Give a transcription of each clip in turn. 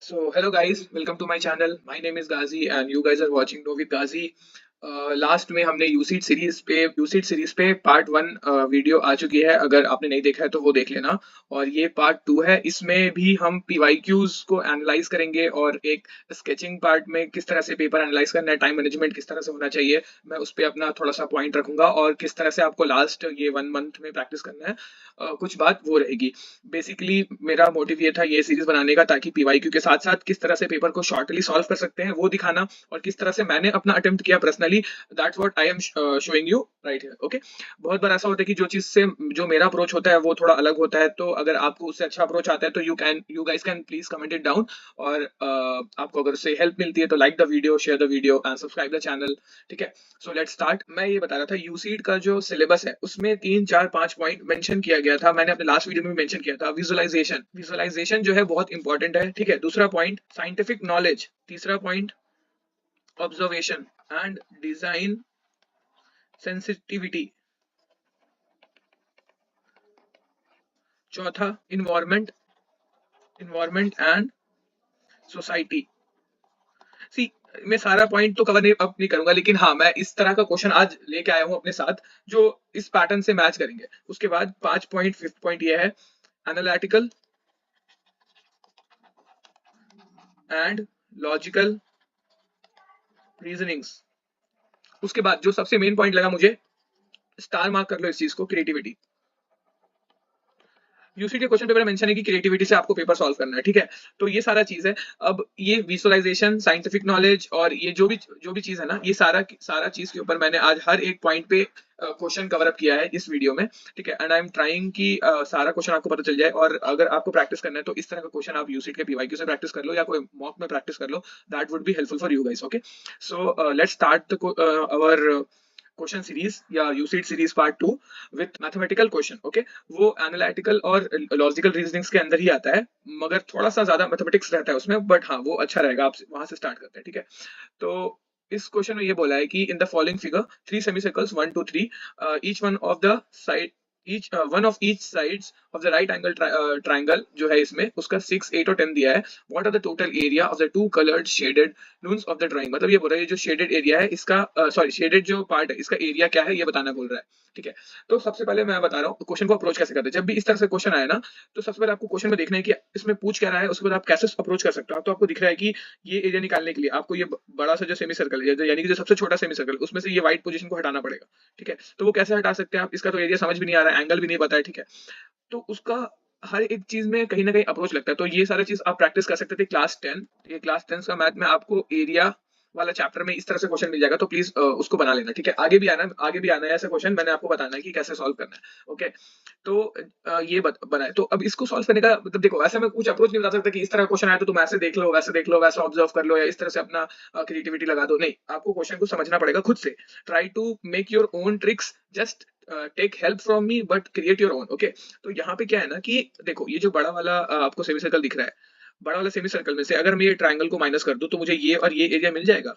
So, hello guys, welcome to my channel. My name is Ghazi and you guys are watching Know with Ghazi. Last में हमने यूसीड series पे part 1 video आ चुकी है। अगर आपने नहीं देखा है तो वो देख लेना। और ये पार्ट 2 है। इसमें भी हम पीवाईक्यूज को एनालाइज करेंगे और एक स्केचिंग पार्ट में किस तरह से पेपर एनालाइज करना है, टाइम मैनेजमेंट किस तरह से होना चाहिए, मैं उस पर अपना थोड़ा सा पॉइंट रखूंगा और किस तरह से आपको लास्ट ये 1 मंथ में प्रैक्टिस करना है। कुछ बात वो रहेगी। बेसिकली मेरा मोटिव ये था ये सीरीज बनाने का, ताकि पीवाईक्यू के साथ साथ किस तरह से पेपर को शॉर्टली सॉल्व कर सकते हैं वो दिखाना, और किस तरह से मैंने अपना अटेम्प्ट किया personally. That's what I am showing you right here. Okay, बहुत बार ऐसा होता है कि जो चीज से जो मेरा अप्रोच होता है वो थोड़ा अलग होता है, तो अगर आपको उससे अच्छा अप्रोच आता है तो you guys can please comment it down. और आपको अगर उससे हेल्प मिलती है तो like the video, share the video and subscribe the channel. ठीक है, सो लेट्स स्टार्ट। मैं ये बता रहा था यूसीड का जो सिलेबस है उसमें 3 4 5 पॉइंट मेंशन किया गया था। मैंने अपने लास्ट वीडियो में मेंशन किया था। विजुअलाइजेशन जो है बहुत इंपॉर्टेंट है। ठीक है, दूसरा पॉइंट साइंटिफिक नॉलेज, तीसरा point observation and design sensitivity, चौथा इन्वायरमेंट एंड सोसाइटी। सी, मैं सारा पॉइंट तो कवर नहीं अब नहीं करूंगा, लेकिन हाँ मैं इस तरह का क्वेश्चन आज लेके आया हूं अपने साथ जो इस पैटर्न से मैच करेंगे। उसके बाद 5 पॉइंट, फिफ्थ पॉइंट ये है एनालिटिकल एंड लॉजिकल रीजनिंग्स। उसके बाद जो सबसे मेन पॉइंट लगा मुझे, स्टार मार्क कर लो इस चीज को, क्रिएटिविटी। यूसी के क्वेश्चन पेपर में मेंशन है कि क्रिएटिविटी से आपको पेपर सॉल्व करना है। ठीक है, तो ये सारा चीज है। अब ये विजुअलाइजेशन, साइंटिफिक नॉलेज और ये जो भी चीज है ना, ये सारा चीज के ऊपर मैंने आज हर एक पॉइंट पे क्वेश्चन कवर अप किया है इस वीडियो में। ठीक है, एंड आई एम ट्राइंग कि सारा क्वेश्चन आपको पता चल जाए। और अगर आपको प्रैक्टिस करना है तो इस तरह का क्वेश्चन आप यूसी के पीवाईक्यू से प्रैक्टिस कर लो या कोई मॉक में प्रैक्टिस कर लो। That would be helpful for you guys. Okay, so let's start our question series या यूसीड series part 2 with mathematical question. Okay, वो एनालिटिकल और लॉजिकल रीजनिंग्स के अंदर ही आता है, मगर थोड़ा सा ज्यादा मैथमेटिक्स रहता है उसमें, बट हाँ वो अच्छा रहेगा। आप वहां से स्टार्ट करते हैं। ठीक है, तो इस क्वेश्चन में ये बोला है कि in the following figure 3 semi circles 1 2 3, each one of the side each one of each sides of the right angle triangle जो है इसमें उसका 6 8 और 10 दिया है। what are the total area of the two colored shaded loops of the drawing। मतलब ये बोल रहा है जो शेडेड एरिया है इसका सॉरी शेडेड जो पार्ट है इसका एरिया क्या है ये बताना बोल रहा है। ठीक है, तो सबसे पहले मैं बता रहा हूँ क्वेश्चन को अप्रोच कैसे करते हैं। जब भी इस तरह से क्वेश्चन आए ना, तो सबसे पहले आपको क्वेश्चन में देखना है कि इसमें पूछ क्या रहा है, उसके बाद आप कैसे अप्रोच कर सकते हो। तो आपको दिख रहा है कि ये एरिया निकालने के लिए आपको ये बड़ा सा जो सेमी सर्कल है, यानी कि जो सबसे छोटा सेमी सर्कल, उसमें से ये व्हाइट पोजीशन को हटाना पड़ेगा। ठीक है, तो वो कैसे हटा सकते हैं आप, इसका तो एरिया समझ भी नहीं आ रहा है, एंगल भी नहीं पता है। ठीक है, तो उसका हर एक चीज में कहीं ना कहीं अप्रोच लगता है। तो ये सारा चीज आप प्रैक्टिस कर सकते थे क्लास 10। ये क्लास 10 का मैथ में आपको एरिया वाला चैप्टर में इस तरह से क्वेश्चन मिल जाएगा, तो प्लीज उसको बना लेना। ठीक है, आगे भी आना है ऐसा क्वेश्चन, मैंने आपको बताना है कि कैसे सॉल्व करना है। ओके, तो ये बनाए। तो अब इसको सॉल्व करने का मतलब देखो, ऐसा मैं कुछ अप्रोच नहीं बता सकता कि इस तरह क्वेश्चन आया तो तुम ऐसे देख लो, वैसे देख लो, वैसे ऑब्जर्व कर लो, या इस तरह से अपना क्रिएटिविटी लगा दो। नहीं, आपको क्वेश्चन को समझना पड़ेगा खुद से। Try to make your own tricks, just take help from me but create your own. Okay, तो यहाँ पे क्या है ना कि देखो ये जो बड़ा वाला आपको सेमी सर्कल दिख रहा है, बड़ा वाला सेमी सर्कल में से अगर मैं ये ट्रायंगल को माइनस कर दूं तो मुझे ये और ये एरिया मिल जाएगा।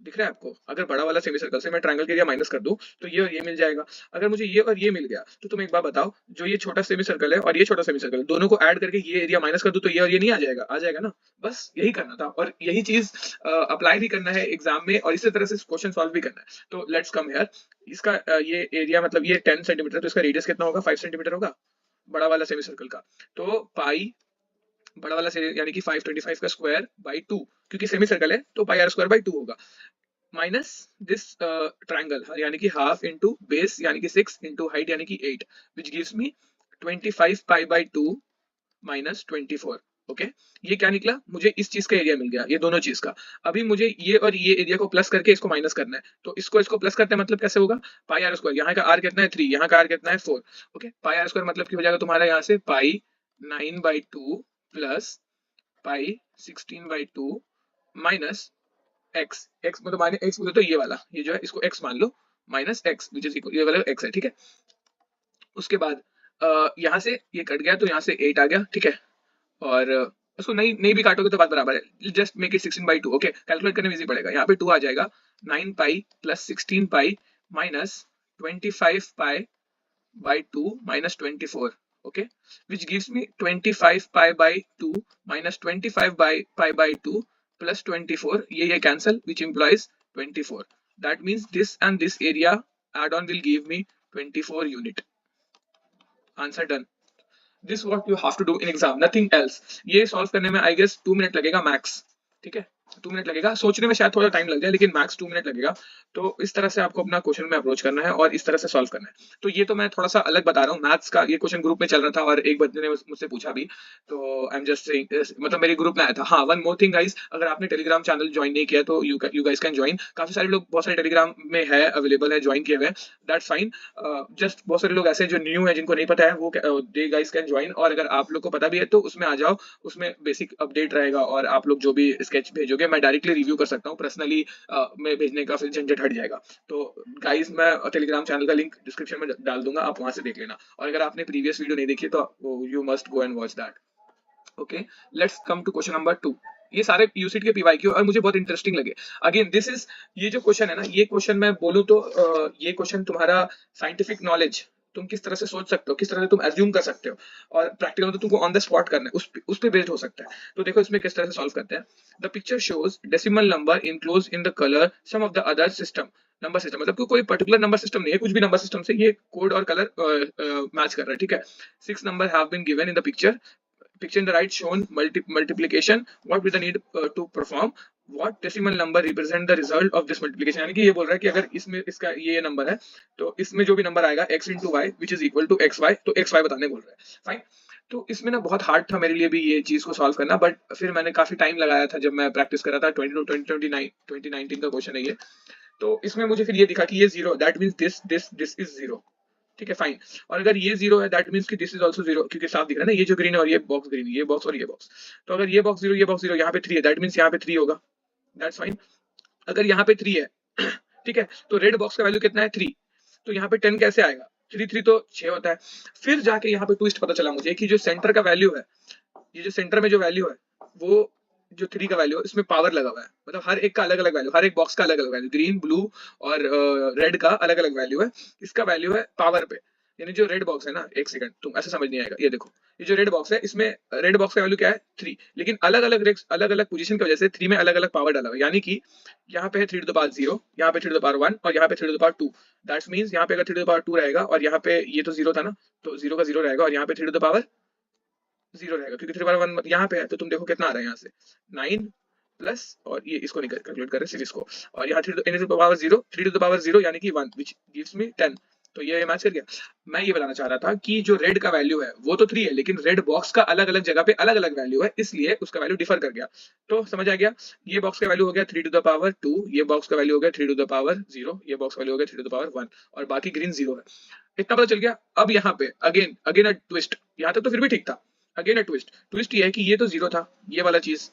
दिख रहा है आपको, अगर बड़ा वाला सेमी सर्कल से मैं ट्रायंगल के एरिया माइनस कर दूं तो ये और ये मिल जाएगा। अगर मुझे ये और ये मिल गया तो तुम एक बार बताओ, जो ये छोटा सेमी सर्कल है और ये छोटा सेमी सर्कल है, दोनों को ऐड करके ये एरिया माइनस कर दूं तो ये और ये नहीं आ जाएगा? आ जाएगा ना। बस यही करना था और यही चीज अप्लाई भी करना है एग्जाम में, और इसी तरह से क्वेश्चन सॉल्व भी करना है। तो लेट्स कम हियर। इसका ये एरिया मतलब ये 10 सेंटीमीटर, तो इसका रेडियस कितना होगा? 5 सेंटीमीटर होगा बड़ा वाला सेमी सर्कल का। तो पाई बड़ा वाला से यानी कि 525 का स्क्वायर बाई 2, क्योंकि सेमी सर्कल है तो पाई आर स्क्वायर बाई 2 होगा, माइनस दिस ट्रायंगल यानी कि हाफ इंटू बेस यानी कि 6 इंटू हाइट यानी कि 8, which gives me 25 pi by 2 minus 24। Okay, ये क्या निकला? मुझे इस चीज का एरिया मिल गया, ये दोनों चीज का। अभी मुझे ये और ये एरिया को प्लस करके इसको माइनस करना है, तो इसको प्लस करते हैं मतलब कैसे होगा? पाई आर स्क्वायर, यहाँ का आर कितना है 3, यहाँ का आर कितना है 4। ओके, पाई आर स्क्वायर मतलब क्या हो जाएगा तुम्हारा? यहाँ से पाई 9/2 plus pi 16/2 minus x. X मतलब माइनस एक्स बोले तो ये वाला, ये जो है इसको एक्स मान लो, minus x which is equal, ये वाला एक्स है। ठीक है, उसके बाद यहाँ से ये कट गया तो यहाँ से 8 आ गया। ठीक है, और उसको नहीं नहीं भी काटोगे तो बात बराबर है। Just make it 16/2। Okay, calculate करने में इजी पड़ेगा। यहाँ पे 2 आ जाएगा, 9 pi plus 16 pi minus 25 pi by 2 minus 24। okay, which gives me 25 pi by 2 minus 25 by pi by 2 plus 24, ये cancel, which implies 24. That means this and this area add on will give me 24 unit. Answer done. This what you have to do in exam, nothing else. ये solve करने में I guess 2 minute लगेगा max, ठीक है, 2 minute लगेगा, सोचने में शायद थोड़ा टाइम लग जाए लेकिन मैक्स 2 मिनट लगेगा। तो इस तरह से आपको अपना क्वेश्चन में अप्रोच करना है और इस तरह से सॉल्व करना है। तो ये तो मैं थोड़ा सा अलग बता रहा हूँ, मैथ्स का ये क्वेश्चन ग्रुप में चल रहा था और एक बंदे ने मुझसे पूछा भी, तो आई एम जस्ट सेइंग, मतलब मेरे ग्रुप में आया था। हाँ, वन मोर थिंग गाइस, अगर आपने टेलीग्राम चैनल ज्वाइन नहीं किया तो यू गाइस कैन ज्वाइन। काफी सारे लोग बहुत सारे टेलीग्राम में है, अवेलेबल है, ज्वाइन किए हुए हैं, दैट्स फाइन। जस्ट बहुत सारे लोग ऐसे जो न्यू है, जिनको नहीं पता है, वो दे गाइस कैन ज्वाइन। और अगर आप लोग को पता भी है तो उसमें आ जाओ, उसमें बेसिक अपडेट रहेगा और आप लोग जो भी स्केच भेजोगे मैं डायरेक्टली रिव्यू कर सकता हूँ, पर्सनली में भेजने का फिर झंझट हट जाएगा। तो गाइस मैं टेलीग्राम चैनल का लिंक डिस्क्रिप्शन में डाल दूंगा, आप वहां से देख लेना। और अगर आपने प्रीवियस वीडियो नहीं देखी तो you must go and watch that. Okay, let's come to question number 2। ये सारे यूसिट के पीवाईक्यू और मुझे बहुत इंटरेस्टिंग लगे। अगेन दिस इज, ये जो क्वेश्चन है ना, ये क्वेश्चन मैं बोलूं तो ये क्वेश्चन तुम्हारा साइंटिफिक नॉलेज, तुम किस तरह से सोच सकते हो, किस तरह से तुम एज्यूम कर सकते हो, और प्रैक्टिकल में तो तुमको ऑन द स्पॉट करना है, उस पे बेस्ड हो सकता है। तो देखो इसमें किस तरह से सॉल्व करते हैं। The picture shows decimal number enclose in the colour some of the other system. Number system मतलब कोई पर्टिकुलर नंबर सिस्टम नहीं है, कुछ भी नंबर सिस्टम से ये कोड और कलर मैच कर रहा है, ठीक है। 6 number have been given in the picture in the right shown multiplication, what will the need to perform, what decimal number represent the result of this multiplication। यानी कि ये बोल रहा है कि अगर इसमें इसका ये नंबर है तो इसमें जो भी नंबर आएगा x into y which is equal to xy, तो xy बताने बोल रहा है, फाइन। तो इसमें ना बहुत हार्ड था मेरे लिए भी ये चीज को सॉल्व करना, बट फिर मैंने काफी टाइम लगाया था जब मैं प्रैक्टिस कर रहा था। 2019 का क्वेश्चन है ये। तो इसमें मुझे फिर ये दिखा कि ये zero, that means this is zero, ठीक है, फाइन। और अगर ये जीरो है दैट मींस कि दिस इज आल्सो जीरो, क्योंकि साफ दिख रहा है ना, ये जो ग्रीन है और ये बॉक्स ग्रीन, ये बॉक्स और ये बॉक्स। तो अगर ये बॉक्स जीरो, ये बॉक्स जीरो, यहाँ पे 3 है, दैट मींस यहाँ पे 3 होगा, दैट्स फाइन। अगर यहाँ पे 3 है ठीक है, तो रेड बॉक्स का वैल्यू कितना है 3, तो यहाँ पे 10 कैसे आएगा, 3 तो 6 होता है। फिर जाके यहाँ पे ट्विस्ट पता चला मुझे कि जो सेंटर का वैल्यू है, ये जो सेंटर में जो वैल्यू है, वो जो 3 का वैल्यू है इसमें पावर लगा हुआ है, मतलब हर एक का अलग अलग वैल्यू, हर एक बॉक्स का अलग अलग वैल्यू, ग्रीन ब्लू और रेड का अलग अलग वैल्यू है। इसका वैल्यू है पावर पे, यानी जो रेड बॉक्स है ना, एक सेकंड तुम ऐसे समझ नहीं आएगा, ये देखो, ये जो रेड बॉक्स है इसमें रेड बॉक्स का वैल्यू क्या है 3, लेकिन अलग अलग पोजीशन की वजह से 3 में अलग अलग पावर डाला हुआ है। यानी कि यहाँ पे है 3 टू द पावर 0, यहाँ पे 3 टू द पावर 1 और यहाँ पे 3 to the power 2। That's means यहाँ पे अगर 3 टू द पावर 2 रहेगा और यहाँ पे ये तो 0 था ना, तो 0 का 0 रहेगा और यहाँ पे 3 टू द पावर 0 रहेगा, क्योंकि 3 पावर 1 यहाँ पे है। तो तुम देखो कितना आ रहा है यहाँ से 9 प्लस, और ये इसको नहीं कैलकुलेट कर रहे सिर्फ इसको, और यहाँ 3 to the power 0, 3 to the power 0 यानी कि 1 व्हिच गिव्स मी 10। तो ये मैच कर गया। मैं ये बताना चाह रहा था कि जो रेड का वैल्यू है वो तो 3 है, लेकिन रेड बॉक्स का अलग अलग जगह पे अलग अलग वैल्यू है, इसलिए उसका वैल्यू डिफर कर गया। तो समझ आ गया, ये बॉक्स का वैल्यू हो गया 3 टू द पावर 2, ये बॉक्स का वैल्यू हो गया 3 टू द पावर 0, ये बॉक्स का वैल्यू हो गया 3 टू द पावर 1, और बाकी ग्रीन 0 है। इतना पता चल गया। अब यहाँ पे अगेन अगेन अ ट्विस्ट, यहाँ तक तो फिर भी ठीक था, अगेन अ ट्विस्ट ये है कि ये तो 0 था, ये वाला चीज,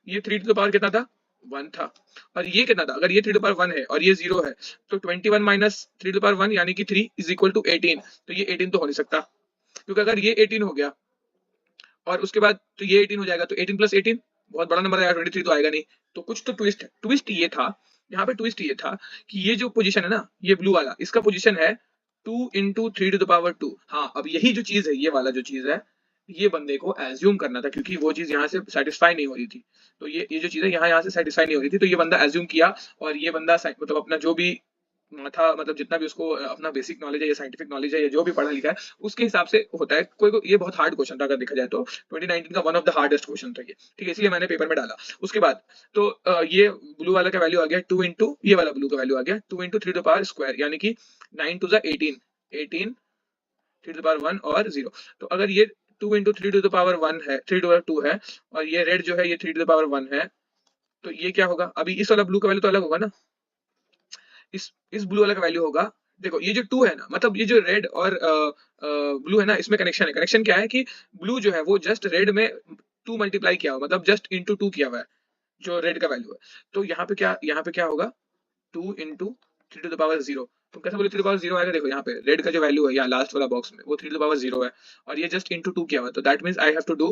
ये 3 टू द पावर कितना था 1 था, और ये कितना था, अगर ये 3 टू द पावर 1 है और ये 0 है, तो 21 माइनस 3 टू द पावर 1 यानी कि 3 इज इक्वल टू 18। तो ये 18 तो हो नहीं सकता, क्योंकि अगर ये 18 हो गया और उसके बाद तो ये 18 हो जाएगा, तो 18 प्लस 18 बहुत बड़ा नंबर आएगा, 23 तो आएगा नहीं। तो कुछ तो ट्विस्ट है। ट्विस्ट ये था, यहाँ पे ट्विस्ट ये था कि ये जो पोजीशन है ना, ये ब्लू वाला, इसका पोजीशन है 2 इंटू 3 टू द पावर 2। हाँ, अब यही जो चीज है, ये वाला जो चीज है, ये बंदे को एज्यूम करना था, क्योंकि वो चीज यहाँ से सेटिस्फाई नहीं हो रही थी। तो ये जो चीज है यहाँ से सेटिस्फाई नहीं हो रही थी, तो ये बंदा एज्यूम किया, और ये बंदा मतलब अपना जो भी था, मतलब जितना भी उसको अपना बेसिक नॉलेज है या साइंटिफिक नॉलेज है या जो भी पढ़ा लिखा है उसके हिसाब से होता है। कोई ये बहुत हार्ड क्वेश्चन था, अगर देखा जाए तो 2019 का one of the hardest question था ये, ठीक है, इसलिए मैंने पेपर में डाला। उसके बाद तो ये ब्लू वाला का वैल्यू आ गया 2 इंटू, ये वाला ब्लू का वैल्यू आ गया 2 इंटू 3 टू पावर स्क्वायर, यानी कि 9 टू द 18, 18 3 टू पावर 1 और 0। तो अगर ये 2 इंटू 3 टू द पावर 1 है, 3 टू पावर 2 है, और ये रेड जो है ये 3 टू द पावर 1 है, तो ये क्या होगा, अभी इस वाला ब्लू का वैल्यू तो अलग होगा ना, इस ब्लू वाला का वैल्यू होगा, देखो ये जो 2 है ना, मतलब ये जो रेड और ब्लू है ना, इसमें कनेक्शन है। कनेक्शन क्या है कि ब्लू जो है वो जस्ट रेड में 2 मल्टीप्लाई किया हुआ, मतलब जस्ट इंटू 2 किया हुआ है जो रेड का वैल्यू है। तो यहाँ पे क्या होगा 2 इंटू 3 टू द पावर 0। तुम कैसे बोले 3 टू द पावर 0 आएगा, देखो यहाँ पे रेड का जो वैल्यू है यहाँ लास्ट वाला बॉक्स में वो 3 टू द पावर 0 है, और ये जस्ट इंटू 2 किया हुआ है, तो that means I have to do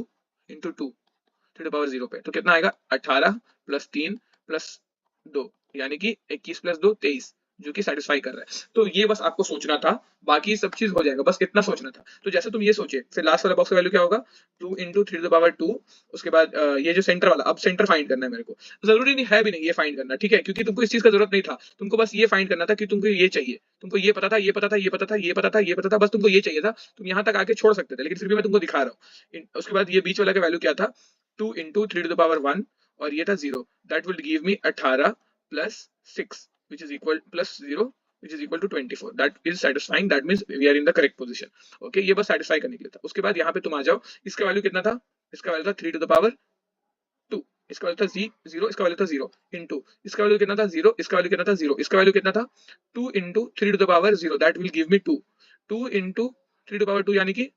into 2 3 to the power 0 पे। तो कितना आएगा 18 प्लस 3 प्लस 2, यानी कि 21 प्लस 2 23, जो कि सेटिस्फाई कर रहा है। तो ये बस आपको सोचना था, बाकी सब चीज हो जाएगा, बस इतना सोचना था। तो जैसे तुम ये सोचे, फिर लास्ट वाला बॉक्स का वैल्यू क्या होगा, 2 × 3⁻²। उसके बाद ये जो सेंटर वाला, अब सेंटर फाइंड करना है मेरे को, जरूरी नहीं है भी नहीं ये फाइंड करना, ठीक है, क्योंकि तुमको इस चीज का जरूरत नहीं था, तुमको बस ये फाइंड करना था कि तुमको ये चाहिए, तुमको ये पता था, ये पता था, ये पता था, ये पता था, ये पता था, बस तुमको ये चाहिए था, तुम यहाँ तक आके छोड़ सकते थे, लेकिन फिर भी मैं तुमको दिखा रहा हूँ। उसके बाद ये बीच वाला का वैल्यू क्या था, 2 × 3⁻1, और ये था 0, that will give me 18 + 6 which is equal plus 0 which is equal to 24. That is satisfying, that means we are in the correct position. Okay, ये बस satisfy करने के लिए था। उसके बाद यहाँ पे तुम आ जाओ, इसका वैल्यू कितना था, इसका वैल्यू था 3⁻2, इसका वैल्यू था 0, इसका वैल्यू था 0 इंटू, इसका वैल्यू कितना था 0, इसका वैल्यू कितना था 0, इसका वैल्यू कितना था 2 × 3⁻0, दैट विल गिव मी 2, 2 × 3⁻2 यानी कि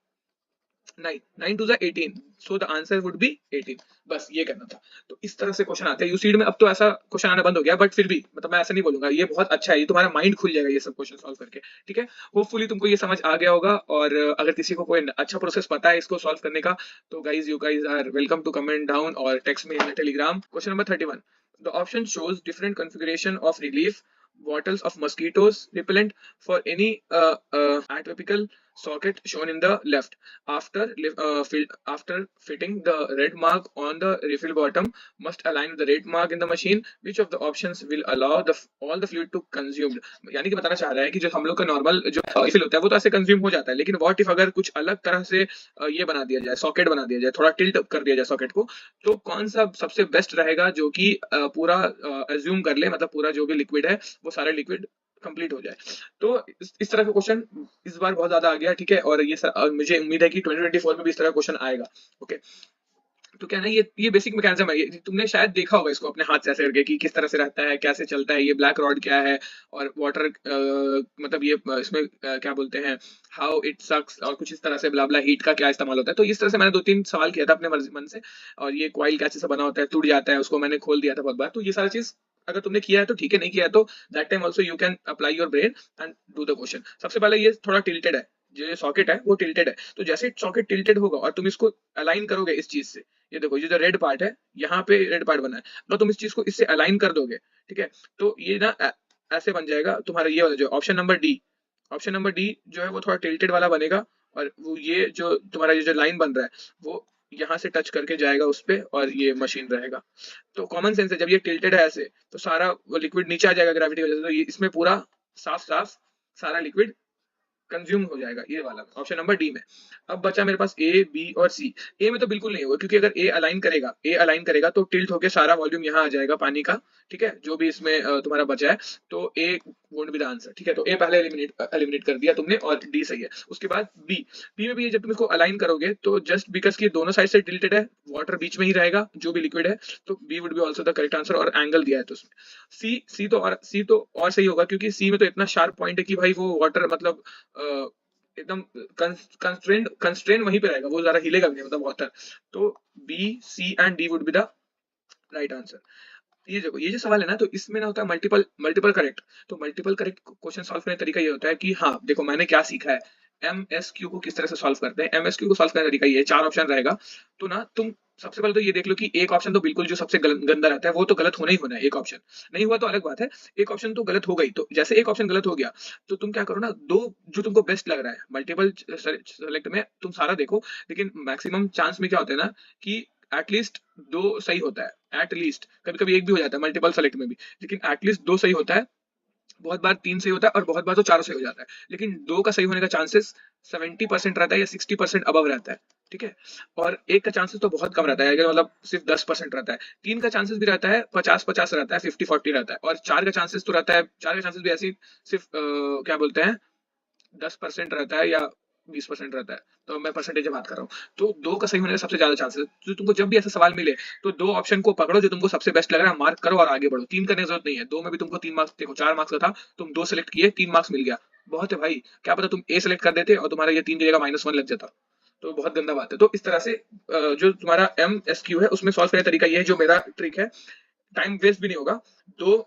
9, 9 2 18, so the answer would be 18। बस ये करना था। तो इस तरह से क्वेश्चन आते हैं यूसीड में। अब तो ऐसा क्वेश्चन आना बंद हो गया, बट फिर भी मतलब मैं ऐसा नहीं बोलूंगा, ये बहुत अच्छा है, ये तुम्हारा माइंड खुल जाएगा ये सब क्वेश्चन सॉल्व करके, ठीक है। होपफुली तुमको ये समझ आ गया होगा, और अगर किसी को कोई अच्छा प्रोसेस पता है इसको सॉल्व करने का, तो guys you guys are welcome to comment down और text me in Telegram. Question number 31, the option shows different configuration of relief bottles of mosquitoes repellent for any atypical socket shown in the left. After fitting the red mark on the refill bottom, must align with the red mark in the machine. Which of the options will allow all the fluid to consumed? यानी कि बताना चाह रहा है कि जो हम लोग का नॉर्मल जो रिफिल होता है वो तो ऐसे कंज्यूम हो जाता है, लेकिन व्हाट इफ अगर कुछ अलग तरह से ये बना दिया जाए, सॉकेट बना दिया जाए, थोड़ा टिल्ट कर दिया जाए सॉकेट को, तो कौन सा सबसे बेस्ट रहेगा जो कि पूरा एज्यूम कर ले, मतलब पूरा जो भी लिक्विड है वो सारा लिक्विड कंप्लीट हो जाए। तो इस तरह का क्वेश्चन इस बार बहुत ज्यादा आ गया, ठीक है, और ये मुझे उम्मीद है कि 2024 में भी इस तरह का क्वेश्चन आएगा। ओके, तो क्या ना, ये बेसिक मैकेनिज्म है, ये तुमने शायद देखा होगा इसको अपने हाथ से ऐसे करके कि किस तरह से रहता है, कैसे चलता है, ये ब्लैक रॉड क्या है, और वाटर मतलब ये इसमें क्या बोलते हैं, हाउ इट सक्स, और कुछ इस तरह से ब्ला ब्ला, हीट का क्या इस्तेमाल होता है। तो इस तरह से मैंने 2-3 सवाल किया था अपने मर्जी मन से, और ये कॉइल कैसे से बना होता है, टूट जाता है, उसको मैंने खोल दिया था बहुत बार। तो ये सारा चीज अगर तुमने किया है तो ठीक है, नहीं किया है तो that time also you can apply your brain and do the question. सबसे पहले ये थोड़ा टिल्टेड है, जो सॉकेट है वो टिल्टेड है, तो जैसे सॉकेट टिल्टेड होगा और तुम इसको अलाइन करोगे इस चीज से, ये देखो ये जो रेड पार्ट है, यहाँ पे रेड पार्ट बना है, तो तुम इस चीज को इससे अलाइन कर दोगे, ठीक है, तो ये ना ऐसे बन जाएगा तुम्हारा ये वाला जो option number D, option number D जो है वो थोड़ा टिल्टेड वाला बनेगा, और वो ये जो तुम्हारा ये जो लाइन बन रहा है वो यहाँ से टच करके जाएगा उस पे, और ये मशीन रहेगा। तो कॉमन सेंस है, जब ये टिल्टेड है ऐसे तो सारा वो लिक्विड नीचे आ जाएगा ग्रेविटी की वजह से, तो ये इसमें पूरा साफ साफ सारा लिक्विड कंज्यूम हो जाएगा, ये वाला ऑप्शन नंबर डी में। अब बचा मेरे पास ए, बी और सी। ए में तो बिल्कुल नहीं होगा, क्योंकि अगर ए अलाइन करेगा तो टिल्ट होके सारा वॉल्यूम यहाँ आ जाएगा पानी का, ठीक है, जो भी इसमें तुम्हारा बचा है, तो ए वोंट बी द आंसर, ठीक है, तो ए पहले एलिमिनेट कर दिया तुमने, और डी सही है। उसके बाद बी, बी में भी जब तुम इसको अलाइन करोगे तो जस्ट बिकॉज की दोनों साइड से टिल्टेड है, वाटर बीच में ही रहेगा जो भी लिक्विड है, तो B would be also the correct answer, और एंगल दिया है तो उसमें सी तो और सही होगा, क्योंकि सी में तो इतना शार्प पॉइंट है कि भाई वो वाटर मतलब एकदम कंस्ट्रेंड वहीं पे रहेगा, वो ज्यादा हिलेगा भी नहीं, मतलब वाटर। तो B, C and D would be the right answer. ये देखो, ये जो सवाल है ना, तो इसमें ना होता है मल्टीपल मल्टीपल करेक्ट। तो मल्टीपल करेक्ट क्वेश्चन सॉल्व करने का तरीका ये होता है कि हाँ देखो मैंने क्या सीखा है, एमएसक्यू को किस तरह से सॉल्व करते हैं। एमएसक्यू को सॉल्व करने का तरीका ये 4 ऑप्शन रहेगा, तो ना तुम सबसे पहले तो ये देख लो कि एक ऑप्शन तो बिल्कुल जो सबसे गंदा रहता है वो तो गलत होना ही होना है, एक ऑप्शन नहीं हुआ तो अलग बात है, एक ऑप्शन तो गलत हो गई। तो जैसे एक ऑप्शन गलत हो गया तो तुम क्या करो ना, दो जो तुमको बेस्ट लग रहा है, मल्टीपल सेलेक्ट में तुम सारा देखो, लेकिन मैक्सिमम चांस में क्या होता है ना कि एटलीस्ट 2 सही होता है, एटलीस्ट, कभी कभी एक भी हो जाता है मल्टीपल सेलेक्ट में भी, लेकिन एटलीस्ट 2 सही होता है, बहुत बार 3 सही होता है, और बहुत बार तो 4 सही हो जाता है, लेकिन 2 का सही होने का चांसेस 70% रहता है या 60% अबव रहता है, ठीक है, और एक का चांसेस तो बहुत कम रहता है, अगर मतलब सिर्फ 10% रहता है। 3 का चांसेस भी रहता है 50-50 रहता है, 50-40 रहता है, और 4 का चांसेस तो रहता है, 4 का चांसेस भी ऐसी सिर्फ क्या बोलते हैं 10% रहता है या 20% रहता है, तो मैं परसेंटेज बात कर रहा हूँ। तो 2 का सही होने का सबसे ज्यादा चांसेस, तो तुमको जब भी ऐसा सवाल मिले तो 2 ऑप्शन को पकड़ो जो तुमको सबसे बेस्ट लग रहा है, मार्क करो और आगे बढ़ो। 3 करने की जरूरत नहीं है, 2 में भी तुमको 3 मार्क्स, देखो 4 मार्क्स का था, तुम 2 सेलेक्ट किए, 3 मार्क्स मिल गया, बहुत है भाई। क्या पता तुम ए सेलेक्ट कर देते और तुम्हारा ये 3 की जगह -1 लग जाता, तो बहुत गंदा बात है। तो इस तरह से जो तुम्हारा एमएसक्यू है उसमें सॉल्व करने का तरीका ये है, जो मेरा ट्रिक है, टाइम वेस्ट भी नहीं होगा, 2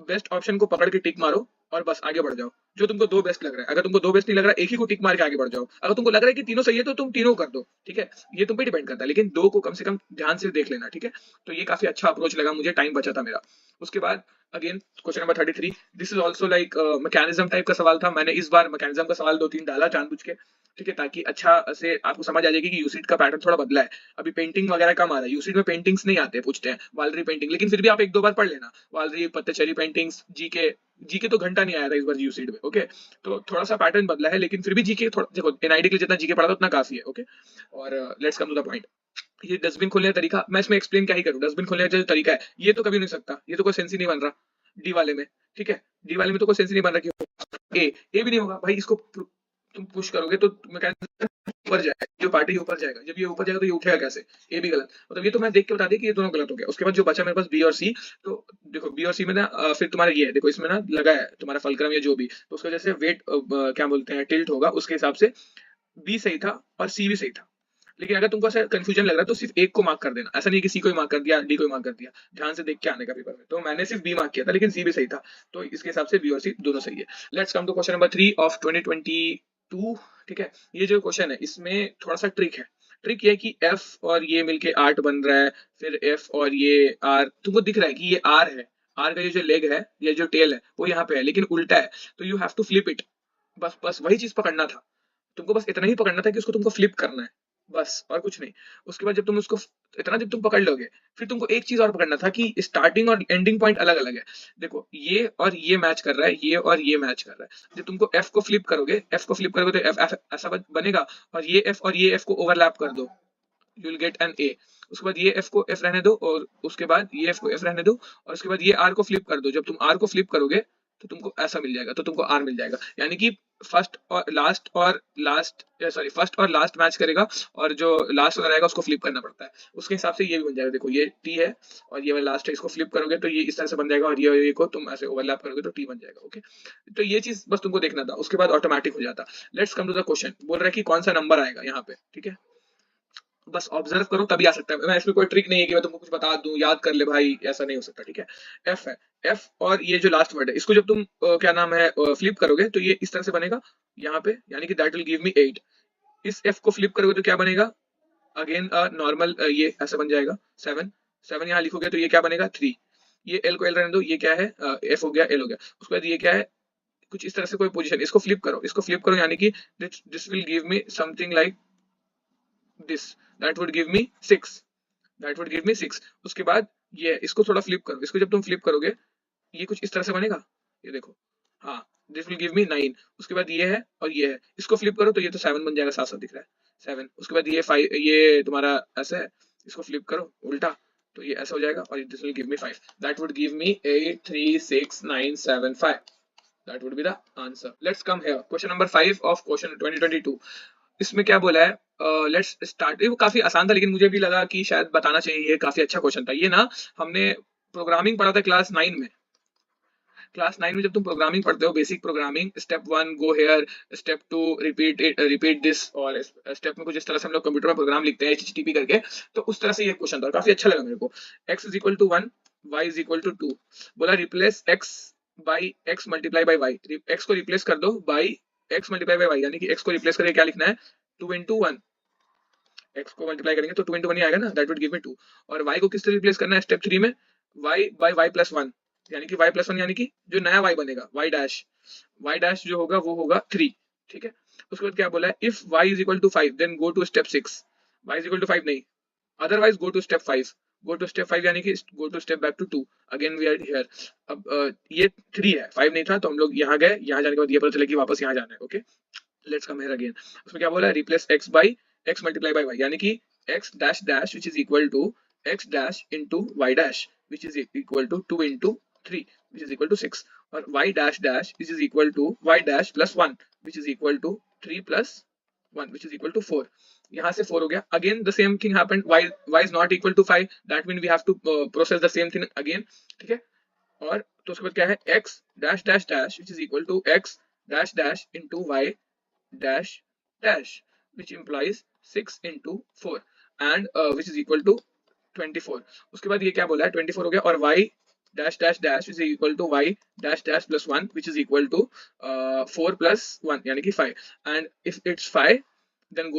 बेस्ट ऑप्शन को पकड़ के टिक मारो और बस आगे बढ़ जाओ, जो तुमको 2 बेस्ट लग रहा है। अगर तुमको 2 बेस्ट नहीं लग रहा है, एक ही को टिक मार के आगे बढ़ जाओ। अगर तुमको लग रहा है कि तीनों सही है तो तुम तीनों कर दो, ठीक है, ये तुम पे डिपेंड करता है, लेकिन 2 को कम से कम ध्यान से देख लेना, ठीक है। तो ये काफी अच्छा अप्रोच लगा मुझे, टाइम बचा था मेरा। उसके बाद again question number 33, this is also like mechanism type का सवाल था। मैंने इस बार मैकेनिज्म का सवाल 2-3 डाला जानबूझ के, ठीक है, ताकि अच्छा से आपको समझ आ जाएगी कि यूसिट का पैटर्न थोड़ा बदला है। अभी पेंटिंग वगैरह कम आ रहा है, यूसिट में पेंटिंग्स नहीं आते, पूछते हैं वालरी पेंटिंग, लेकिन फिर भी आप 1-2 बार पढ़ लेना वालरी, पत्तेचरी पेंटिंग्स, जीके। जीके तो घंटा नहीं आया था इस बार यूसिट में, ओके। तो थोड़ा सा पैटर्न बदला है, लेकिन फिर भी जीके थोड़ा देखो, एनआईडी के लिए जितना जीके पढ़ा था उतना काफी है, ओके। और let's come to the point. ये डस्टबिन खोलने का तरीका मैं इसमें एक्सप्लेन क्या ही करूं, डस्टबिन खोलने का जो तरीका है ये तो कभी नहीं सकता, ये तो कोई सेंस ही नहीं बन रहा डी वाले में, ठीक है। डी वाले में तो कोई सेंस ही नहीं बन रहा कि ए भी नहीं होगा भाई, इसको तुम पुश करोगे तो मैकेनिज्म ऊपर जाएगा, जो पार्टी ऊपर जाएगा, जब ये ऊपर जाएगा तो ये उठेगा कैसे, ए भी गलत, मतलब ये तो मैं देख के बता दी कि ये दोनों गलत हो गया। उसके बाद जो बचा मेरे पास बी और सी, तो देखो बी और सी में ना फिर तुम्हारा ये है, देखो इसमें ना लगा है तुम्हारा फलक्रम या जो भी, तो उसका जैसे वेट क्या बोलते हैं टिल्ट होगा, उसके हिसाब से बी सही था और सी भी सही था। लेकिन अगर तुमको ऐसा कंफ्यूजन लग रहा है तो सिर्फ एक को मार्क कर देना, ऐसा नहीं कि सी को मार्क कर दिया, डी को मार्क कर दिया, ध्यान से देख के आने का पेपर में। तो मैंने सिर्फ बी मार्क किया था, लेकिन सी भी सही था, तो इसके हिसाब से बी और सी दोनों सही है। Let's come to question number 3 of 2022, ठीक है। ये जो क्वेश्चन है इसमें थोड़ा सा ट्रिक है। ट्रिक ये है कि एफ और ये मिलके आर्ट बन रहा है, फिर एफ और ये आर, तुमको दिख रहा है कि ये आर है, आर का ये जो लेग है, ये जो टेल है वो यहाँ पे है, लेकिन उल्टा है, तो you have to flip it. बस बस वही चीज पकड़ना था तुमको, बस इतना ही पकड़ना था कि उसको तुमको फ्लिप करना है, बस और कुछ नहीं। उसके बाद जब तुम उसको इतना जब तुम पकड़ लोगे, फिर तुमको एक चीज और पकड़ना था कि स्टार्टिंग और एंडिंग पॉइंट अलग अलग है। देखो ये और ये मैच कर रहा है, ये और ये मैच कर रहा है। जब तुमको एफ को फ्लिप करोगे, एफ को फ्लिप करोगे तो एफ ऐसा बनेगा, और ये एफ को ओवरलैप कर दो, you will get an A. उसके बाद ये एफ को एफ रहने दो, और उसके बाद ये एफ को एफ रहने दो, और उसके बाद ये आर को फ्लिप कर दो। जब तुम आर को फ्लिप करोगे तो तुमको ऐसा मिल जाएगा, तो तुमको आर मिल जाएगा, यानी कि फर्स्ट और लास्ट मैच करेगा, और जो लास्ट वाला रहेगा उसको फ्लिप करना पड़ता है, उसके हिसाब से ये भी बन जाएगा। देखो ये टी है और ये वाला लास्ट है, इसको फ्लिप करोगे तो ये इस तरह से बन जाएगा, और ये को तुम ऐसे ओवरलैप करोगे तो टी बन जाएगा, ओके। तो ये चीज बस तुमको देखना था, उसके बाद ऑटोमेटिक हो जाता। Let's come to the question, बोल रहा है कि कौन सा नंबर आएगा यहाँ पे, ठीक है। बस ऑब्जर्व करो तभी आ सकता है, मैं इसमें कोई ट्रिक नहीं है कि मैं तुमको कुछ बता दूं याद कर ले भाई, ऐसा नहीं हो सकता, ठीक है। एफ है, एफ और ये जो लास्ट वर्ड है इसको जब तुम क्या नाम है फ्लिप करोगे तो ये इस तरह से बनेगा यहाँ पे, यानी कि दैट विल गिव मी 8। इस एफ को फ्लिप करोगे तो क्या बनेगा, अगेन नॉर्मल, ये ऐसा बन जाएगा 7। 7 यहाँ लिखोगे तो ये क्या बनेगा 3। ये एल को एल रहने दो, ये क्या है एफ हो गया, एल हो गया। उसके बाद ये क्या है, कुछ इस तरह से कोई पोजीशन, इसको फ्लिप करो, इसको फ्लिप करो, यानी कि this will give me something like this, that would give me 6, that would give me 6। उसके बाद ये इसको थोड़ा फ्लिप करो, इसको जब तुम फ्लिप करोगे ये कुछ इस तरह से बनेगा, ये देखो, हाँ, दिस विल गिव मी 9। उसके बाद ये है और ये है, इसको फ्लिप करो तो ये तो 7 बन जाएगा, साथ साथ दिख रहा है 7। उसके बाद ये 5, ये तुम्हारा ऐसा है, इसको फ्लिप करो उल्टा तो ये ऐसा हो जाएगा, और this will give me 5, that would give me 8 3 6 9 7 5। That would be the answer. Let's come here. Question number 5 of question 2022. इसमें क्या बोला है, लेट्स स्टार्ट। ये काफी आसान था, लेकिन मुझे भी लगा कि शायद बताना चाहिए, ये काफी अच्छा क्वेश्चन था। ये ना हमने प्रोग्रामिंग पढ़ा था क्लास 9 में। क्लास 9 में जब तुम प्रोग्रामिंग पढ़ते हो, basic programming, step 1 go here, step 2 repeat this, और स्टेप में कुछ इस तरह से हम लोग कंप्यूटर में प्रोग्राम लिखते हैं HTTP करके, तो उस तरह से ये क्वेश्चन था, काफी अच्छा लगा मेरे को। x is equal to 1, y is equal to 2, बोला replace x by x multiply by y, x को रिप्लेस कर दो by x multiply by y, यानी कि x को रिप्लेस करके क्या लिखना है 2 into 1, x को मल्टीप्लाई करेंगे तो 2 into 1 ही आएगा ना, दैट वुड गिव मी 2। और y को किससे रिप्लेस करना है स्टेप 3 में, y बाय y प्लस 1, यानी कि y प्लस 1, यानी कि जो नया y बनेगा y डैश जो होगा वो होगा 3, ठीक है। उसके बाद क्या बोला है, if y is equal to 5 then go to step 6, y is equal to 5 नहीं, otherwise go to step 5, go to step 5 यानी कि go to step back to 2, again we are here. अब ये 3 है, 5 नहीं था, तो हम लोग यहाँ गए, यहाँ जाने के बाद ये पता चला कि वापस यहाँ जाना है, okay. Let's come here again. उसमें क्या बोला है, replace x by x multiply by y, यानी कि x dash dash which is equal to x dash into y dash which is equal to 2 into 3 which is equal to 6, और y dash dash which is equal to y dash plus 1 which is equal to 3 plus 1 which is equal to 4। यहाँ से 4 हो गया, again the same thing happened, y is not equal to 5, that mean we have to process the same thing again, ठीक है। और तो उसके बाद क्या है, x dash dash dash which is equal to x dash dash into y dash dash which implies 6 into 4 and which is equal to 24। उसके बाद ये क्या बोला है 24 हो गया, और y dash dash dash is equal to y dash dash plus 1 which is equal to 4 plus 1 यानी कि 5, and if it's 5 then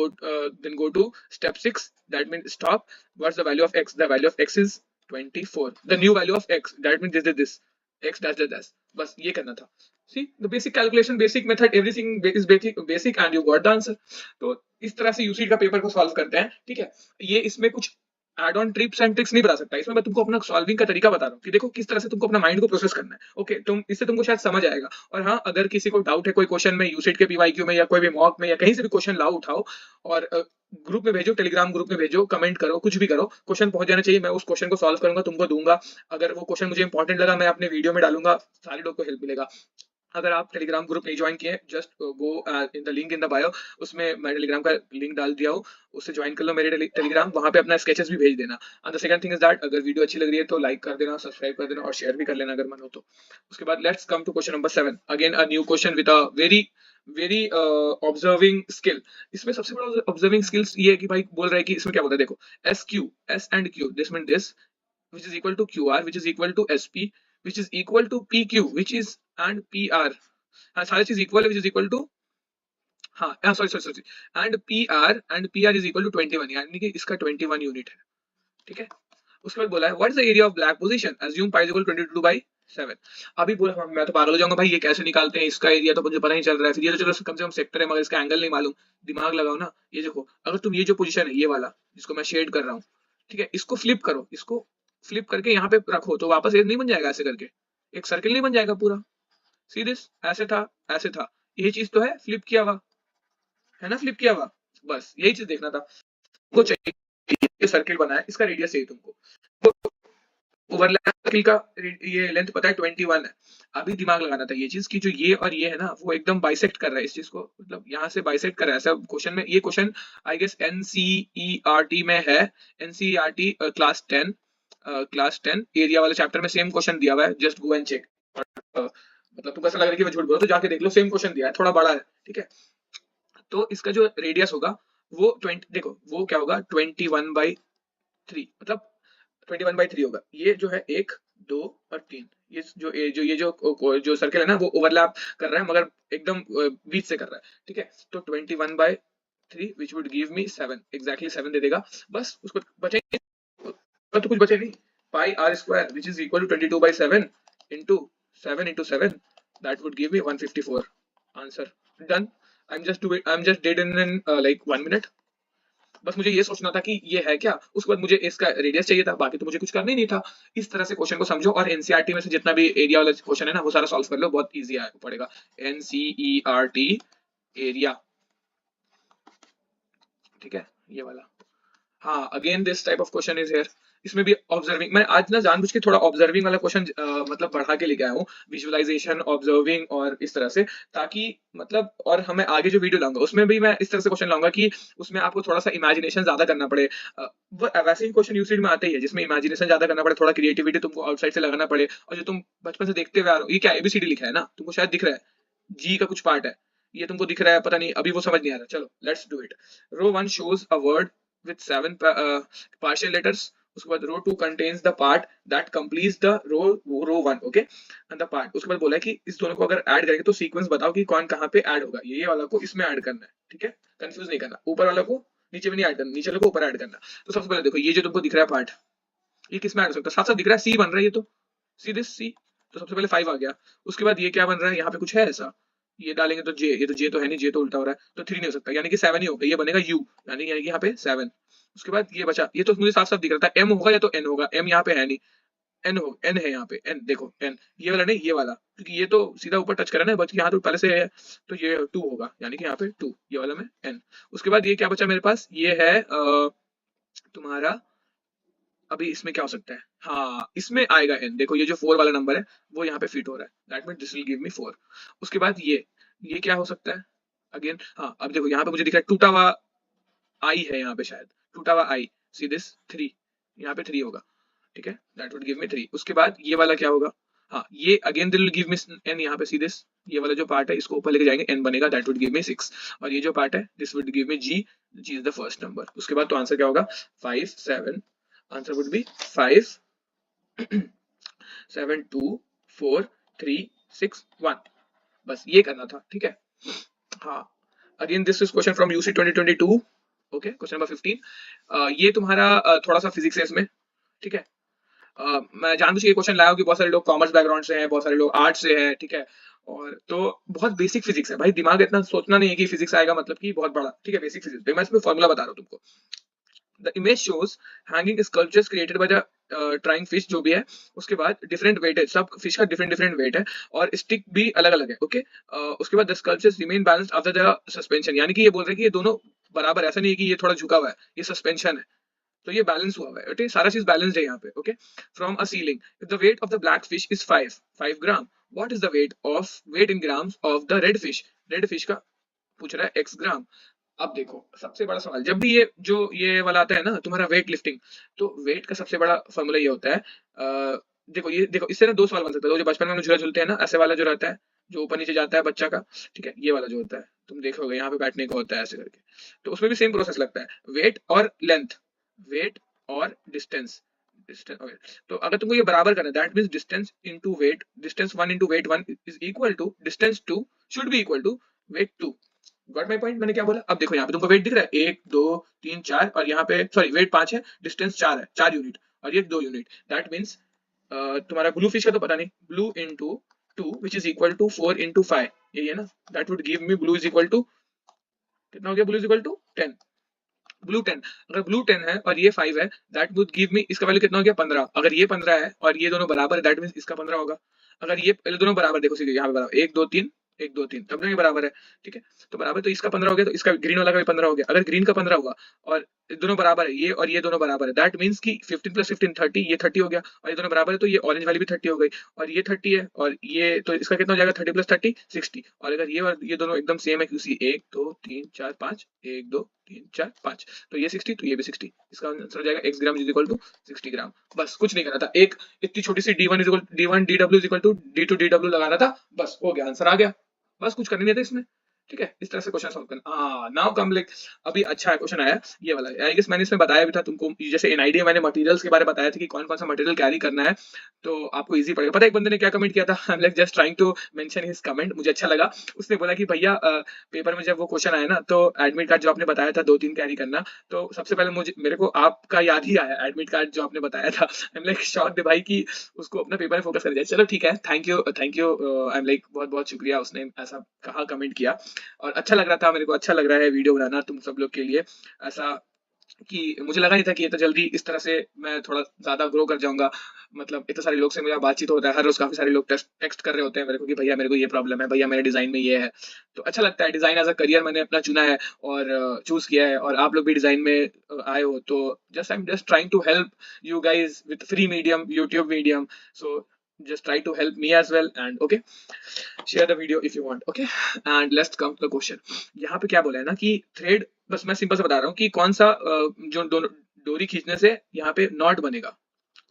go to step 6, that means stop, what's the value of x, the value of x is 24, the new value of x, that means this is this, x dash dash dash, बस ये करना था। See the basic calculation, basic method, everything is basic and you got the answer। तो इस तरह से UCD का paper को सॉल्व करते हैं, ठीक है। ये इसमें कुछ add on trips and tricks नहीं बता सकता, इसमें मैं तुमको अपना सॉल्विंग का तरीका बता रहा हूँ कि देखो किस तरह से तुमको अपना माइंड को प्रोसेस करना है। ओके, तुम इससे तुमको शायद समझ आएगा। और हाँ, अगर किसी को डाउट है कोई क्वेश्चन में, यूसीडी के पीवाईक्यू में या कोई भी मॉक में या कहीं से भी क्वेश्चन लाओ उठाओ और ग्रुप में भेजो, टेलीग्राम ग्रुप में भेजो, कमेंट करो, कुछ भी करो, क्वेश्चन पहुंच जाना चाहिए। मैं उस क्वेश्चन को सॉल्व करूंगा, तुमको दूंगा। अगर वो क्वेश्चन मुझे इंपॉर्टेंट लगा, मैं अपने वीडियो में डालूंगा, सारे लोग को हेल्प मिलेगा। अगर आप टेलीग्राम ग्रुप नहीं ज्वाइन किए, just go in the link in the bio, उसमें मैं टेलीग्राम का लिंक डाल दिया हूँ, उससे ज्वाइन कर लो मेरे टेलीग्राम, वहां पे अपना स्केचेस भी भेज देना। And the second thing is that अगर वीडियो अच्छी लग रही है तो लाइक कर देना, सब्सक्राइब कर देना और शेयर भी कर लेना अगर मन हो तो। उसके बाद let's come to question number 7, again a new question with a very very observing skill. इसमें सबसे बड़ा ऑब्जर्विंग स्किल्स ये है कि भाई बोल रहा है कि इसमें क्या बोलता है, देखो S Q, S and Q, this mean this which is equal to QR, which is equal to SP, which is equal to PQ, which is and PR। हाँ, सारी चीज इक्वल है, which is equal to, हाँ sorry sorry sorry, and P R is equal to 21, यानी कि इसका 21 unit है, ठीक है। उसके बाद बोला है what is the area of black position, assume pi is equal 22/7। अभी बोला मैं तो पागल हो जाऊंगा भाई, ये कैसे निकालते हैं, इसका एरिया तो मुझे पता नहीं चल रहा है। फिर ये तो चलो कम से कम सेक्टर है, मगर इसका एंगल नहीं मालूम, दिमाग लगाओ ना। ये देखो, अगर तुम ये जो पोजीशन है ये वाला जिसको मैं शेड कर रहा हूँ, ठीक है, इसको फ्लिप करो, इसको फ्लिप करके यहाँ पे रखो तो वापस ये नहीं बन जाएगा, ऐसे करके एक सर्किल नहीं बन जाएगा पूरा। सी दिस, ऐसे था ऐसे था, यही चीज तो है फ्लिप किया हुआ, है ना, फ्लिप किया हुआ। बस यही चीज देखना था को चाहिए, सर्किल बना है, इसका रेडियस चाहिए तुमको। तो ओवरलैप सर्किल का ये लेंथ पता है 21 है। अभी दिमाग लगाना था ये चीज कि जो ये और ये है ना वो एकदम बाइसेक्ट कर रहा है इस चीज को, मतलब यहाँ से बाइसेक्ट कर रहा है। सब क्वेश्चन में ये क्वेश्चन आई गेस एनसीईआरटी में है, एनसीईआरटी क्लास 10 एरिया वाले चैप्टर में सेम क्वेश्चन दिया हुआ है, जस्ट गो एंड चेक। मतलब तुमको ऐसा लग रहा है कि मैं झूठ बोल रहा हूं तो जाके देख लो, सेम क्वेश्चन दिया है, थोड़ा बड़ा है, ठीक है। तो इसका जो रेडियस होगा वो 20, देखो वो क्या होगा 21/3, मतलब 21/3 होगा। ये जो है 1 2 और 3, ये जो सर्कल है ना वो ओवरलैप कर रहा है, मगर एकदम बीच से कर रहा है, ठीक है। तो 21/3 which would give me 7, exactly 7 दे देगा। बस उसको बचे तो कुछ बचे नहीं, pi r square which is equal to 22/7 into 7 that would give me 154 answer, done। I'm just did in like 1 minute। बस मुझे ये सोचना था कि ये है क्या, उसके बाद मुझे इसका रेडियस चाहिए था, बाकी तो मुझे कुछ करना ही नहीं था। इस तरह से क्वेश्चन को समझो और एनसीईआरटी में से जितना भी एरिया वाला क्वेश्चन है ना वो सारा सॉल्व कर लो, बहुत इजी पड़ेगा। एनसीईआरटी एरिया, ठीक है, ये वाला। हाँ, again this type of question is here. इसमें भी ऑब्जर्विंग, मैं आज ना जानबूझ के थोड़ा ऑब्जर्विंग वाला क्वेश्चन मतलब बढ़ा के लेके आया हूँ, विजुअलाइजेशन, ऑब्जर्विंग और इस तरह से, ताकि मतलब, और हमें आगे जो वीडियो लाऊंगा उसमें भी मैं इस तरह से क्वेश्चन लाऊंगा कि उसमें आपको थोड़ा सा इमेजिनेशन ज्यादा करना पड़े। वैसे ही क्वेश्चन यूसीडी में आते ही है जिसमें इमेजिनेशन ज्यादा करना पड़े, थोड़ा क्रिएटिविटी तुमको आउटसाइड से लगाना पड़े। और जो तुम बचपन से देखते हुए आ रहे हो, ये क्या एबीसीडी लिखा है ना, तुमको शायद दिख रहा है, जी का कुछ पार्ट है, ये तुमको दिख रहा है, पता नहीं अभी वो समझ नहीं आ रहा। चलो let's do it. Row 1 shows a word with 7 partial letters। उसके बाद row 2 contains the part that completes the row 1, okay, and the part। उसके बाद बोला है कि इस दोनों को अगर ऐड करेंगे तो सीक्वेंस बताओ कि कौन कहाँ पे ऐड होगा। ये वाला को इसमें ऐड करना है, ठीक है, कंफ्यूज नहीं करना। ऊपर वाला को नीचे में नहीं ऐड करना, नीचे वाले को ऊपर ऐड करना। तो सबसे पहले देखो ये जो तुमको दिख रहा है पार्ट, ये किसमें ऐड हो सकता है, साथ साथ दिख रहा है, सी बन रहा है ये तो, सी दिस सी। तो सबसे पहले 5 आ गया। उसके बाद ये क्या बन रहा है, यहाँ पे कुछ है ऐसा, ये डालेंगे तो जे, ये तो जे तो है नहीं, जे तो उल्टा हो रहा है, तो 3 नहीं हो सकता, यानी कि 7 ही होगा, ये बनेगा यू, यानी कि यहाँ पे 7। उसके बाद ये बचा, ये तो मुझे साफ साफ दिख रहा था, एम होगा या तो एन होगा, एम यहाँ पे है नहीं, एन हो, एन है यहाँ पे, एन देखो एन, ये वाला नहीं ये वाला, क्योंकि ये तो सीधा ऊपर टच करा ना, बच यहाँ तो पहले से है, तो ये 2 होगा, यानी कि यहाँ पे 2, ये वाला में एन। उसके बाद ये क्या बचा मेरे पास, ये है तुम्हारा, अभी इसमें क्या हो सकता है, हाँ इसमें आएगा n, देखो ये जो 4 वाला नंबर है वो यहाँ पे फिट हो रहा है, that mean this will give me 4। उसके बाद ये क्या हो सकता है अगेन, हाँ अब देखो यहाँ पे मुझे दिख रहा है टूटा हुआ आई है, यहाँ पे शायद टूटा हुआ आई, सी दिस 3, यहाँ पे 3 होगा, ठीक है, दैट वुड गिव मी 3। उसके बाद ये वाला क्या होगा, हाँ ये अगेन दिल गिव मी n, यहाँ पे सी दिस, ये वाला जो पार्ट है इसको ऊपर लेके जाएंगे n बनेगा, दैट वुड गिव मी 6। और ये जो पार्ट है this would give me g, g is the first number. उसके बाद तो आंसर क्या होगा 5 7, आंसर वुड बी 5 7 2 4 3 6 1। बस ये करना था, ठीक है। हाँ, again this is question from UC 2022, okay, question number 15। ये तुम्हारा थोड़ा सा फिजिक्स है इसमें, ठीक है। मैं जानबूझ के ये क्वेश्चन लाया हूँ कि बहुत सारे लोग कॉमर्स बैकग्राउंड से हैं, बहुत सारे लोग आर्ट्स से हैं, ठीक है। और तो बहुत बेसिक फिजिक्स है भाई, दिमाग इतना सोचना नहीं है कि फिजिक्स आएगा मतलब कि बहुत बड़ा, ठीक है। बेसिक फिजिक्स मैं इसमें फॉर्मूला बता रहा हूँ तुमको। The image shows hanging sculptures created by the trying fish, जो भी है। उसके बाद डिफरेंट वेट है, सब फिश का डिफरेंट डिफरेंट वेट है, और स्टिक भी अलग अलग है, ओके। उसके बाद the sculptures remain balanced after the suspension, यानी कि ये बोल रहे हैं कि ये दोनों बराबर, ऐसा नहीं है कि ये थोड़ा झुका हुआ है, ये सस्पेंशन है, तो ये बैलेंस हुआ हुआ है, ओके। सारा चीज बैलेंस्ड है यहाँ पे, okay. From a ceiling, if the weight of the black fish is 5 gram, what is the weight in grams of the red fish का पूछ रहा है एक्स ग्राम। अब देखो सबसे बड़ा सवाल, जब भी ये वाला आता है ना तुम्हारा वेट लिफ्टिंग, तो वेट का सबसे बड़ा फॉर्मूला ये होता है, देखो इससे ना दो सवाल बन सकते हैं। जो बचपन में हम झूला झूलते हैं ना, ऐसे वाला जो रहता है, जो ऊपर नीचे जाता है बच्चा का, ठीक है, ये वाला जो होता है तुम देखोगे यहाँ पे बैठने का होता है ऐसे करके, तो उसमें भी सेम प्रोसेस लगता है, वेट और लेंथ, वेट और डिस्टेंस, डिस्टेंस, ओके। तो अगर तुमको ये बराबर करना है, that means distance into weight, distance 1 into weight 1 is equal to distance 2 should be equal to weight 2। Got my point, मैंने क्या बोला? अब देखो यहाँ पे तुमको वेट दिख रहा है 1 2 3 4, और यहाँ पे सॉरी वेट 5 है, डिस्टेंस 4 है, 4 यूनिट, और ये 2 यूनिट। दैट मींस तुम्हारा ब्लू फिश का तो पता नहीं, blue into 2 which is equal to 4 into 5, यही है ना। That would give me blue is equal to, कितना हो गया, blue is equal to 10, blue 10। अगर ब्लू 10 है और ये 5 है, दैट वुड गिव मी, इसका वैल्यू कितना हो गया 15। अगर ये 15 है और ये दोनों बराबर है, दैट मींस इसका 15 होगा। अगर ये पहले दोनों बराबर, देखो सीधे यहाँ पे बराबर 1 2 3 1 2 3, तब ना ये बराबर है, ठीक है। तो बराबर, तो इसका 15 हो गया, तो इसका ग्रीन वाला का भी 15 हो गया। अगर ग्रीन का 15 हुआ और दोनों बराबर है, ये और ये दोनों बराबर है, दैट मींस कि 15 प्लस 15 30, ये 30 हो गया, और ये दोनों बराबर है तो ये ऑरेंज वाली भी 30 हो गई, और ये 30 है, और ये तो इसका कितना हो जाएगा 30 प्लस 30 60। और अगर ये और ये दोनों एकदम सेम है, क्योंकि 1 2 3 4 5 1 2 3 4 5, तो ये 60 तो ये भी 60, इसका आंसर हो जाएगा x gram is equal to 60 gram. बस कुछ नहीं करना था, एक इतनी छोटी सी d1 is equal d1 dw is equal to d2 dw लगाना था, बस हो गया, आंसर आ गया। बस कुछ करनी नहीं था इसमें, ठीक है। इस तरह से क्वेश्चन सॉल्व करना। नाउ कम लाइक, अभी अच्छा है क्वेश्चन आया ये वाला, आई गेस मैंने इसमें बताया भी था तुमको, जैसे एनआईडी मैंने मटेरियल्स के बारे में बताया था कि कौन कौन सा मटेरियल कैरी करना है, तो आपको इजी पड़ेगा। पता है एक बंदे ने क्या कमेंट किया था, I am like just trying to mention his comment, मुझे अच्छा लगा। उसने बोला कि भैया पेपर में जब वो क्वेश्चन आया ना, तो एडमिट कार्ड जो आपने बताया था 2-3 कैरी करना, तो सबसे पहले मेरे को आपका याद ही आया, एडमिट कार्ड जो आपने बताया था। आई एम लाइक शॉक्ड भाई कि उसको अपना पेपर में फोकस कर जाए। चलो ठीक है, thank you thank you, I am like बहुत बहुत शुक्रिया, उसने ऐसा कहा, कमेंट किया, और अच्छा लग रहा था, मेरे को अच्छा लग रहा है वीडियो बनाना तुम सब लोग के लिए। ऐसा कि मुझे लगा नहीं था कि ये तो जल्दी इस तरह से मैं थोड़ा ज्यादा ग्रो कर जाऊंगा। मतलब इतने सारे लोग से मेरा बातचीत होता है हर रोज, काफी सारे लोग टेक्स्ट कर रहे होते हैं मेरे को कि भैया मेरे को ये प्रॉब्लम है, भैया मेरे डिजाइन में ये है। तो अच्छा लगता है, डिजाइन एज अ करियर मैंने अपना चुना है और चूज किया है, और आप लोग भी डिजाइन में आए हो, तो just I am just trying to help you guys with free medium, YouTube medium. So just try to help me as well, and okay, share the video if you want, okay, and let's come to the question। यहाँ पे क्या बोला है ना कि thread, बस मैं simple से बता रहा हूँ कि कौन सा जो डोरी खींचने से यहाँ पे नॉट बनेगा,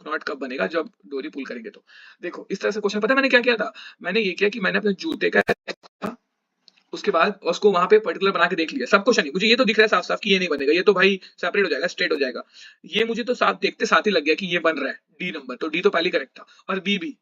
नॉट कब बनेगा, जब डोरी पुल करेंगे। तो देखो इस तरह से क्वेश्चन, पता है मैंने क्या किया था, मैंने ये किया कि मैंने अपने जूते का, उसके बाद उसको वहां पे पर्टिकुलर बना के देख लिया, सब क्वेश्चन नहीं, मुझे ये तो दिख रहा है साफ साफ कि ये नहीं बनेगा, ये तो भाई सेपरेट हो जाएगा, स्ट्रेट हो जाएगा। ये मुझे तो साफ देखते साथ ही लग गया कि ये बन रहा है डी नंबर, तो डी तो पहले करेक्ट था, और बी भी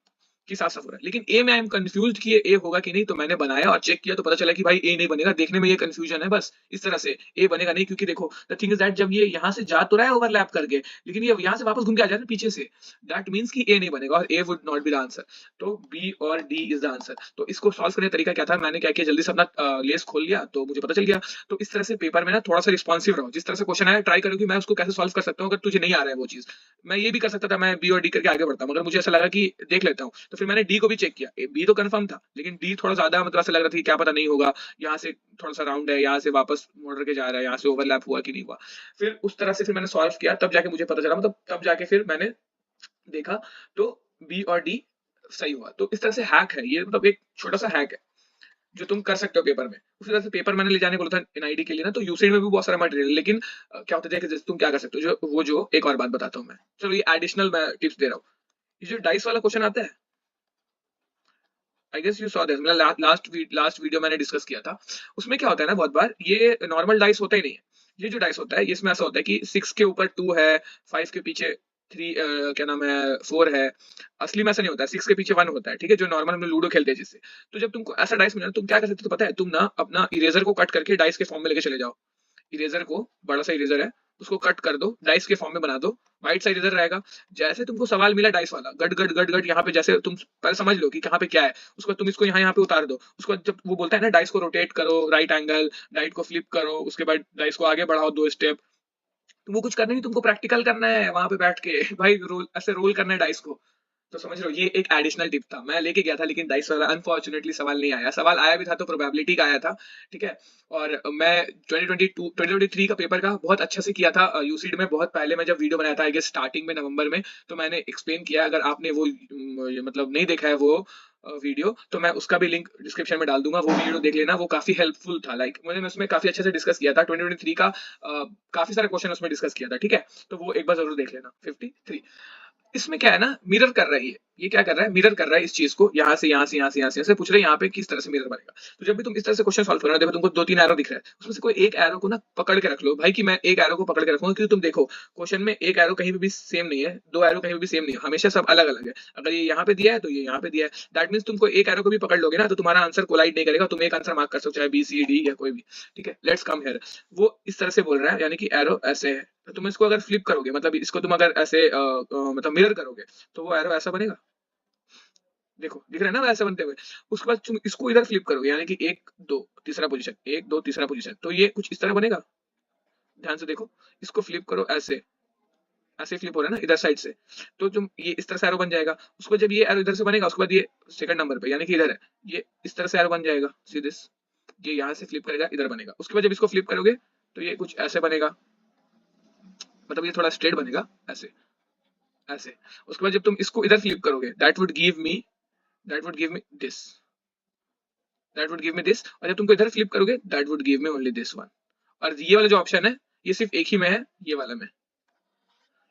कि साफ साफ हो रहा है। लेकिन ए में आई एम कंफ्यूज कि ये ए होगा कि नहीं, तो मैंने बनाया और चेक किया, तो पता चला कि भाई ए नहीं बनेगा, देखने में ये कंफ्यूजन है बस इस तरह से, ए बनेगा नहीं, क्योंकि देखो द थिंग इज दैट जब ये यहाँ से जा तो रहा है ओवरलैप करके, लेकिन ये यहाँ से वापस घूम के आ जाए ना पीछे से, दैट मीन्स कि ए नहीं बनेगा, और A would not be the answer. तो बी और डी इज द आंसर। तो इसको सॉल्व करने का तरीका क्या था, मैंने क्या किया, जल्दी से अपना लेस खोल लिया, तो मुझे पता चल गया। तो इस तरह से पेपर में ना थोड़ा सा रिस्पॉन्सिव रहो, जिस तरह से क्वेश्चन आया ट्राई करो कि मैं उसको कैसे सॉल्व कर सकता हूँ। अगर तुझे नहीं आ रहा है वो चीज, मैं ये भी कर सकता था, मैं बी और डी करके आगे बढ़ता हूँ, मगर मुझे ऐसा लगा कि देख लेता हूँ, तो फिर मैंने डी को भी चेक किया। बी तो कंफर्म था, लेकिन डी थोड़ा ज्यादा मतलब ऐसा लग रहा था कि क्या पता नहीं होगा, यहाँ से थोड़ा सा राउंड है, यहाँ से वापस मोड़ के जा रहा है, यहाँ से ओवरलैप हुआ कि नहीं हुआ। फिर उस तरह से फिर मैंने सॉल्व किया, तब जाके मुझे पता चला, मतलब तब जाके फिर मैंने देखा, तो बी और डी सही हुआ। तो इस तरह से हैक है ये, मतलब एक छोटा सा हैक है जो तुम कर सकते हो पेपर में। उसी तरह से पेपर मैंने ले जाने बोला था एनआईडी के लिए ना, तो यूसेड में भी बहुत सारा मटेरियल, लेकिन क्या होता है कि जैसे तुम क्या कर सकते हो, जो वो जो एक और बात बताता हूँ मैं, चलो ये एडिशनल मैं टिप्स दे रहा हूँ। ये जो डाइस वाला क्वेश्चन आता है, I guess you saw this, मतलब लास्ट वीडियो मैंने डिस्कस किया था, उसमें क्या होता है ना, बहुत बार ये नॉर्मल डाइस होता ही नहीं है। ये जो डाइस होता है, इसमें ऐसा होता है कि 6 के ऊपर 2 है, 5 के पीछे 3, क्या नाम है, 4 है। असली में ऐसा नहीं होता है, 6 के पीछे 1 होता है, ठीक है, जो नॉर्मल हम लोग लूडो खेलते हैं जिससे। तो जब तुमको ऐसा डाइस मिला, तुम क्या कर सकते हो पता है, तुम ना अपना इरेजर को कट करके डाइस के फॉर्म में लेके चले जाओ। इरेजर को, बड़ा सा इरेजर है, उसको कट कर दो, डाइस के फॉर्म में बना दो, राइट साइड इधर रहेगा। जैसे तुमको सवाल मिला डाइस वाला, गट गट गट गट यहाँ पे, जैसे तुम पहले समझ लो कि कहाँ पे क्या है, उसको तुम इसको यहाँ यहाँ पे उतार दो। उसको जब वो बोलता है ना डाइस को रोटेट करो, राइट एंगल, डाइट को फ्लिप करो, उसके बाद डाइस को आगे बढ़ाओ 2 स्टेप, तो वो कुछ करना नहीं, तुमको प्रैक्टिकल करना है वहां पे बैठ के भाई, रोल ऐसे रोल करना है डाइस को। तो समझ लो, ये एक एडिशनल टिप था, मैं लेके गया था, लेकिन डाइस वाला अनफॉर्चुनेटली सवाल नहीं आया। सवाल आया भी था तो प्रोबेबिलिटी का आया था, ठीक है। और मैं 2022 2023 का पेपर का बहुत अच्छे से किया था यूसीड में। बहुत पहले मैं जब वीडियो बनाया था, आई गेस स्टार्टिंग में नवंबर में, तो मैंने एक्सप्लेन किया। अगर आपने वो मतलब नहीं देखा है वो वीडियो, तो मैं उसका भी लिंक डिस्क्रिप्शन में डाल दूंगा, वो वीडियो देख लेना, वो काफी हेल्पफुल था। लाइक मैंने उसमें काफी अच्छे से डिस्कस किया था 2023 का, काफी सारे क्वेश्चन उसमें डिस्कस किया था, ठीक है। तो वो एक बार जरूर देख लेना। 53 इसमें क्या है ना, मिरर कर रही है, ये क्या कर रहा है, मिरर कर रहा है इस चीज को, यहाँ से यहाँ से यहाँ से यहाँ से पूछ रहे हैं यहाँ पे किस तरह से मिरर बनेगा। तो जब भी तुम इस तरह से क्वेश्चन सॉल्व करो ना, देखो तुमको 2-3 एरो दिख रहा है, उसमें से कोई एक एरो को ना पकड़ के रख लो भाई, कि मैं एक एरो को पकड़ के रखूंगा, क्योंकि तुम देखो क्वेश्चन में एक एरो कहीं भी सेम नहीं है, 2 एरो कहीं भी सेम नहीं है, हमेशा सब अलग अलग है। अगर ये यहाँ पे दिया है तो ये यहाँ पे दिया है, दैट मीन्स तुमको एक एरो को भी पकड़ लोगे ना तो तुम्हारा आंसर कोलाइड नहीं करेगा, तुम एक आंसर मार्क कर सकते हो, चाहे बी सी डी या कोई भी, ठीक है। लेट्स कम हियर, वो इस तरह से बोल रहा है, यानी कि एरो ऐसे है, तो तुम इसको अगर फ्लिप करोगे, मतलब इसको तुम अगर ऐसे मतलब मिरर करोगे, तो वो एरो ऐसा बनेगा। देखो दिख रहा है ना वैसे बनते हुए। उसके बाद तुम इसको इधर फ्लिप करोगे, यानी कि 1 2 तीसरा पोजीशन, 1 2 तीसरा पोजीशन, तो ये कुछ इस तरह बनेगा। ध्यान से देखो, इसको फ्लिप करो ऐसे, ऐसे फ्लिप हो रहा है ना इधर साइड से, तो तुम ये इस तरह से एरो बन जाएगा। उसको जब ये एरो इधर से बनेगा, उसके बाद ये सेकंड नंबर पे, यानी कि इधर है, ये इस तरह से एरो बन जाएगा, सी दिस, ये यहाँ से फ्लिप करेगा इधर बनेगा। उसके बाद जब इसको फ्लिप करोगे तो ये कुछ ऐसे बनेगा, मतलब ये थोड़ा स्ट्रेट बनेगा ऐसे, ऐसे। उसके बाद जब तुम इसको इधर फ्लिप करोगे, that would give me this, that would give me this. और जब तुमको इधर फ्लिप करोगे, that would give me only this one. और ये वाला जो ऑप्शन है, ये सिर्फ एक ही में है, ये वाला में,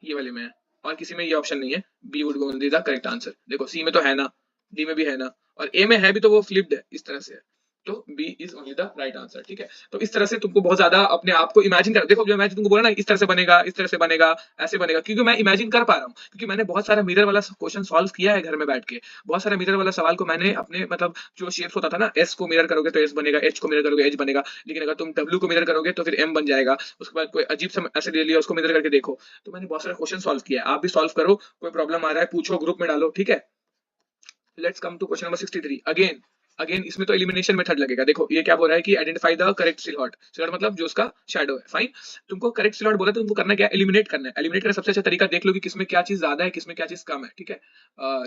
ये वाले में है, और किसी में ये ऑप्शन नहीं है। B would be only the correct answer. देखो सी में तो है ना, डी में भी है ना, और ए में है भी तो वो फ्लिप्ड है इस तरह से है, तो B is only the right answer, ठीक है। तो इस तरह से तुमको बहुत ज्यादा अपने आप को इमेजिन कर, देखो जो मैं तुमको बोला ना इस तरह से बनेगा, इस तरह से बनेगा, ऐसे बनेगा, क्योंकि मैं इमेजिन कर पा रहा हूँ, क्योंकि मैंने बहुत सारा मिरर वाला क्वेश्चन सॉल्व किया है घर में बैठ के। बहुत सारा मिरर वाला सवाल को मैंने अपने मतलब जो शेप्स होता था ना, एस को मिरर करोगे तो एस बनेगा, एच को मिरर करोगे एच बनेगा, लेकिन अगर तुम डब्ल्यू को मिरर करोगे तो फिर एम बन जाएगा। उसके बाद कोई अजीब सा ऐसे ले लिया, उसको मिरर करके देखो। तो मैंने बहुत सारा क्वेश्चन सॉल्व किया है, आप भी सॉल्व करो, कोई प्रॉब्लम आ रहा है पूछो, ग्रुप में डालो, ठीक है। Let's come to question number 63 again. Again इसमें तो एलिमिनेशन मेथड लगेगा। देखो ये क्या बोल रहा है कि आइडेंटिफाई द करेक्ट सिलॉट, सिलॉट मतलब जो उसका शैडो है, फाइन। तुमको करेक्ट सिलॉट बोला तो तुमको करना क्या है, एलिमिनेट करना है। एलिमिनेट करने सबसे अच्छा तरीका देख लो कि किसमें क्या चीज ज्यादा है, किसमें क्या चीज कम है, ठीक है।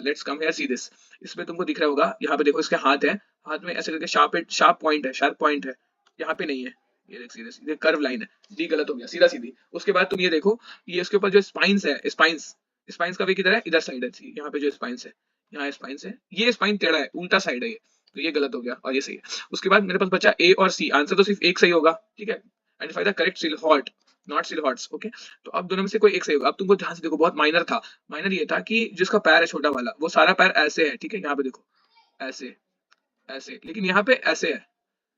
Let's come here see this, इसमें तुमको दिख रहा होगा, यहाँ पे देखो इसके हाथ है, हाथ में ऐसे करके शार्प पॉइंट है, शार्प पॉइंट है, यहाँ पे नहीं है, ये देख सीधे सीधे कर्व लाइन है, डी गलत हो गया, सीधा सीधी। उसके बाद तुम ये देखो, ये इसके ऊपर जो स्पाइंस है, स्पाइंस, स्पाइंस का वे किधर है, इधर साइड है, यहाँ पे जो स्पाइंस है, यहाँ स्पाइन से, ये स्पाइन टेढ़ा है, उल्टा साइड है ये, तो ये गलत हो गया और ये सही है। उसके बाद मेरे पास बचा ए और सी, आंसर तो सिर्फ एक सही होगा, ठीक है। आइडेंटिफाई द करेक्ट सिल हॉट, नॉट सिल हॉट्स, ओके। तो अब दोनों में से कोई एक सही होगा। अब तुमको ध्यान से देखो, बहुत माइनर था। माइनर ये था कि जिसका पैर है छोटा वाला, वो सारा पैर ऐसे है, ठीक है, यहाँ पे देखो ऐसे, ऐसे, लेकिन यहाँ पे ऐसे है,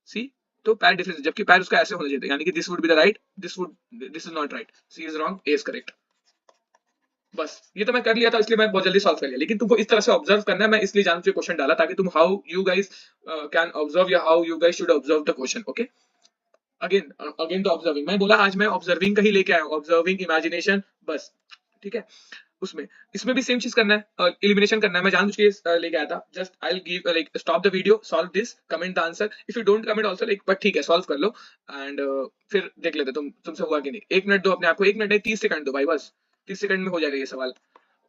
सी। तो पैर डिफरेंस, जबकि पैर उसका ऐसे होना चाहिए, यानी कि this would be the right, this is not right, C is wrong, A is correct. बस ये तो मैं कर लिया था, इसलिए मैं बहुत जल्दी सॉल्व कर लिया, लेकिन तुमको इस तरह से ऑब्जर्व करना है, मैं इसलिए जान के क्वेश्चन डाला ताकि तुम how you guys can observe या how you guys should observe the question, okay. Again again the observing, मैं बोला आज मैं ऑब्जर्विंग का ही लेके आया हूं, ऑब्जर्विंग इमेजिनेशन, बस, ठीक है। उसमें इसमें भी सेम चीज करना है, एलिमिनेशन करना है। मैं जानबूझ के लेके आया था, just I will give like stop the video, solve this, comment the answer, if you don't comment also like, but ठीक है सॉल्व कर लो। एंड फिर देख लेते तुमसे हुआ कि नहीं। 1 मिनट दो अपने आप को, 1 मिनट नहीं 30 सेकंड दो भाई, बस 30 सेकंड में हो जाएगा ये सवाल।